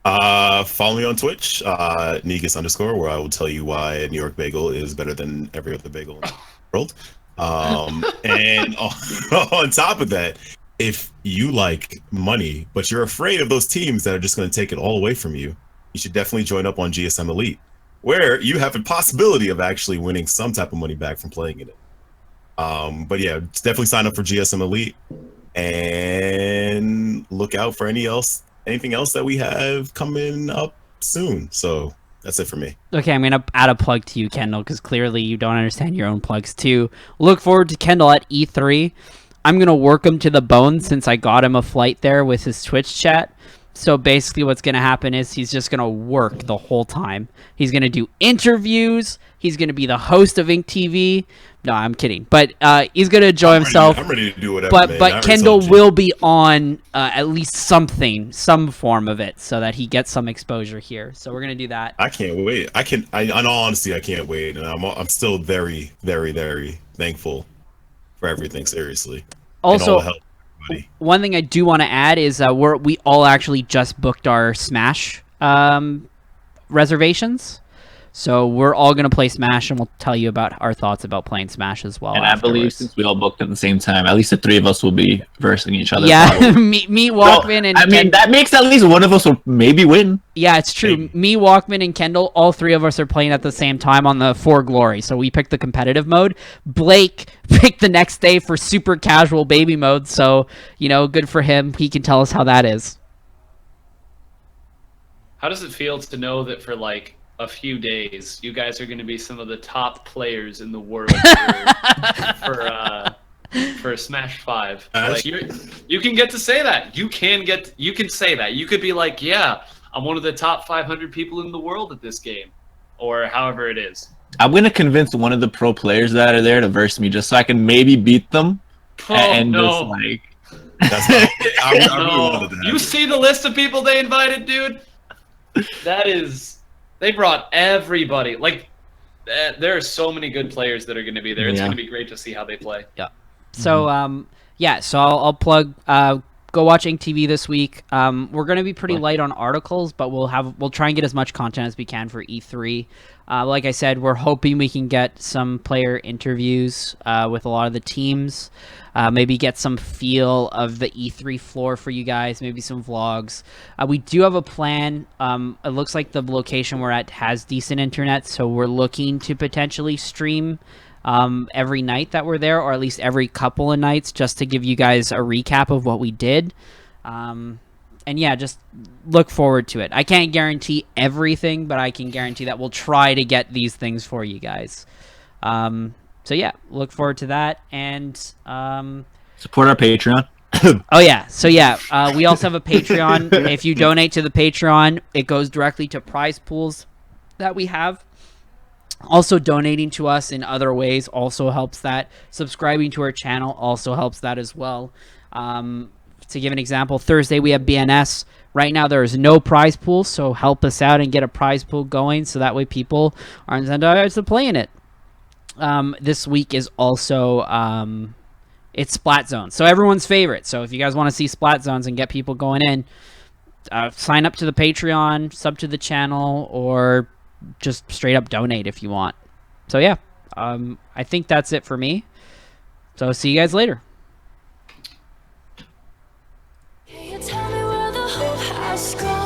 Follow me on Twitch, Negus _, where I will tell you why New York Bagel is better than every other bagel in the world. And on top of that, if you like money, but you're afraid of those teams that are just going to take it all away from you, you should definitely join up on GSM Elite, where you have a possibility of actually winning some type of money back from playing in it. But yeah, definitely sign up for GSM Elite and look out for anything else that we have coming up soon. So that's it for me. Okay, I'm going to add a plug to you, Kendall, because clearly you don't understand your own plugs too. Look forward to Kendall at E3. I'm going to work him to the bone since I got him a flight there with his Twitch chat. So basically what's going to happen is he's just going to work the whole time. He's going to do interviews. He's going to be the host of Ink TV. No, I'm kidding. But he's going to enjoy himself. I'm ready to do whatever, But Kendall will be on at least some form of it, so that he gets some exposure here. So we're going to do that. I can't wait. In all honesty, I can't wait. And I'm still very, very, very thankful for everything, seriously. Also, help, one thing I do want to add is we all actually just booked our Smash reservations. So we're all going to play Smash, and we'll tell you about our thoughts about playing Smash as well. And afterwards. I believe since we all booked at the same time, at least the three of us will be versing each other. Yeah, me, Walkman, and I mean, that makes at least one of us will maybe win. Yeah, it's true. Maybe. Me, Walkman, and Kendall, all three of us are playing at the same time on the For Glory. So we picked the competitive mode. Blake picked the next day for super casual baby mode. So, good for him. He can tell us how that is. How does it feel to know that for a few days, you guys are going to be some of the top players in the world for Smash 5? You can get to say that. You can say that. You could be like, yeah, I'm one of the top 500 people in the world at this game, or however it is. I'm going to convince one of the pro players that are there to verse me just so I can maybe beat them. That's I really wanted that. You see the list of people they invited, dude? They brought everybody. There are so many good players that are going to be there. It's going to be great to see how they play. Yeah. So, so I'll plug. Go watch Ink TV this week. We're going to be pretty light on articles, but we'll try and get as much content as we can for E3. Like I said, we're hoping we can get some player interviews with a lot of the teams. Maybe get some feel of the E3 floor for you guys. Maybe some vlogs. We do have a plan. It looks like the location we're at has decent internet, so we're looking to potentially stream every night that we're there, or at least every couple of nights, just to give you guys a recap of what we did. And yeah, just look forward to it. I can't guarantee everything, but I can guarantee that we'll try to get these things for you guys. So yeah, look forward to that. And support our Patreon. Oh yeah, so yeah, we also have a Patreon. If you donate to the Patreon, it goes directly to prize pools that we have. Also, donating to us in other ways also helps that. Subscribing to our channel also helps that as well. To give an example, Thursday we have BNS. Right now there is no prize pool, so help us out and get a prize pool going so that way people are incentivized to play in it. This week is also it's Splat Zone, so everyone's favorite. So if you guys want to see Splat Zones and get people going in, sign up to the Patreon, sub to the channel, or just straight up donate if you want. So yeah, I think that's it for me. So see you guys later. Can you tell me where the hope has gone?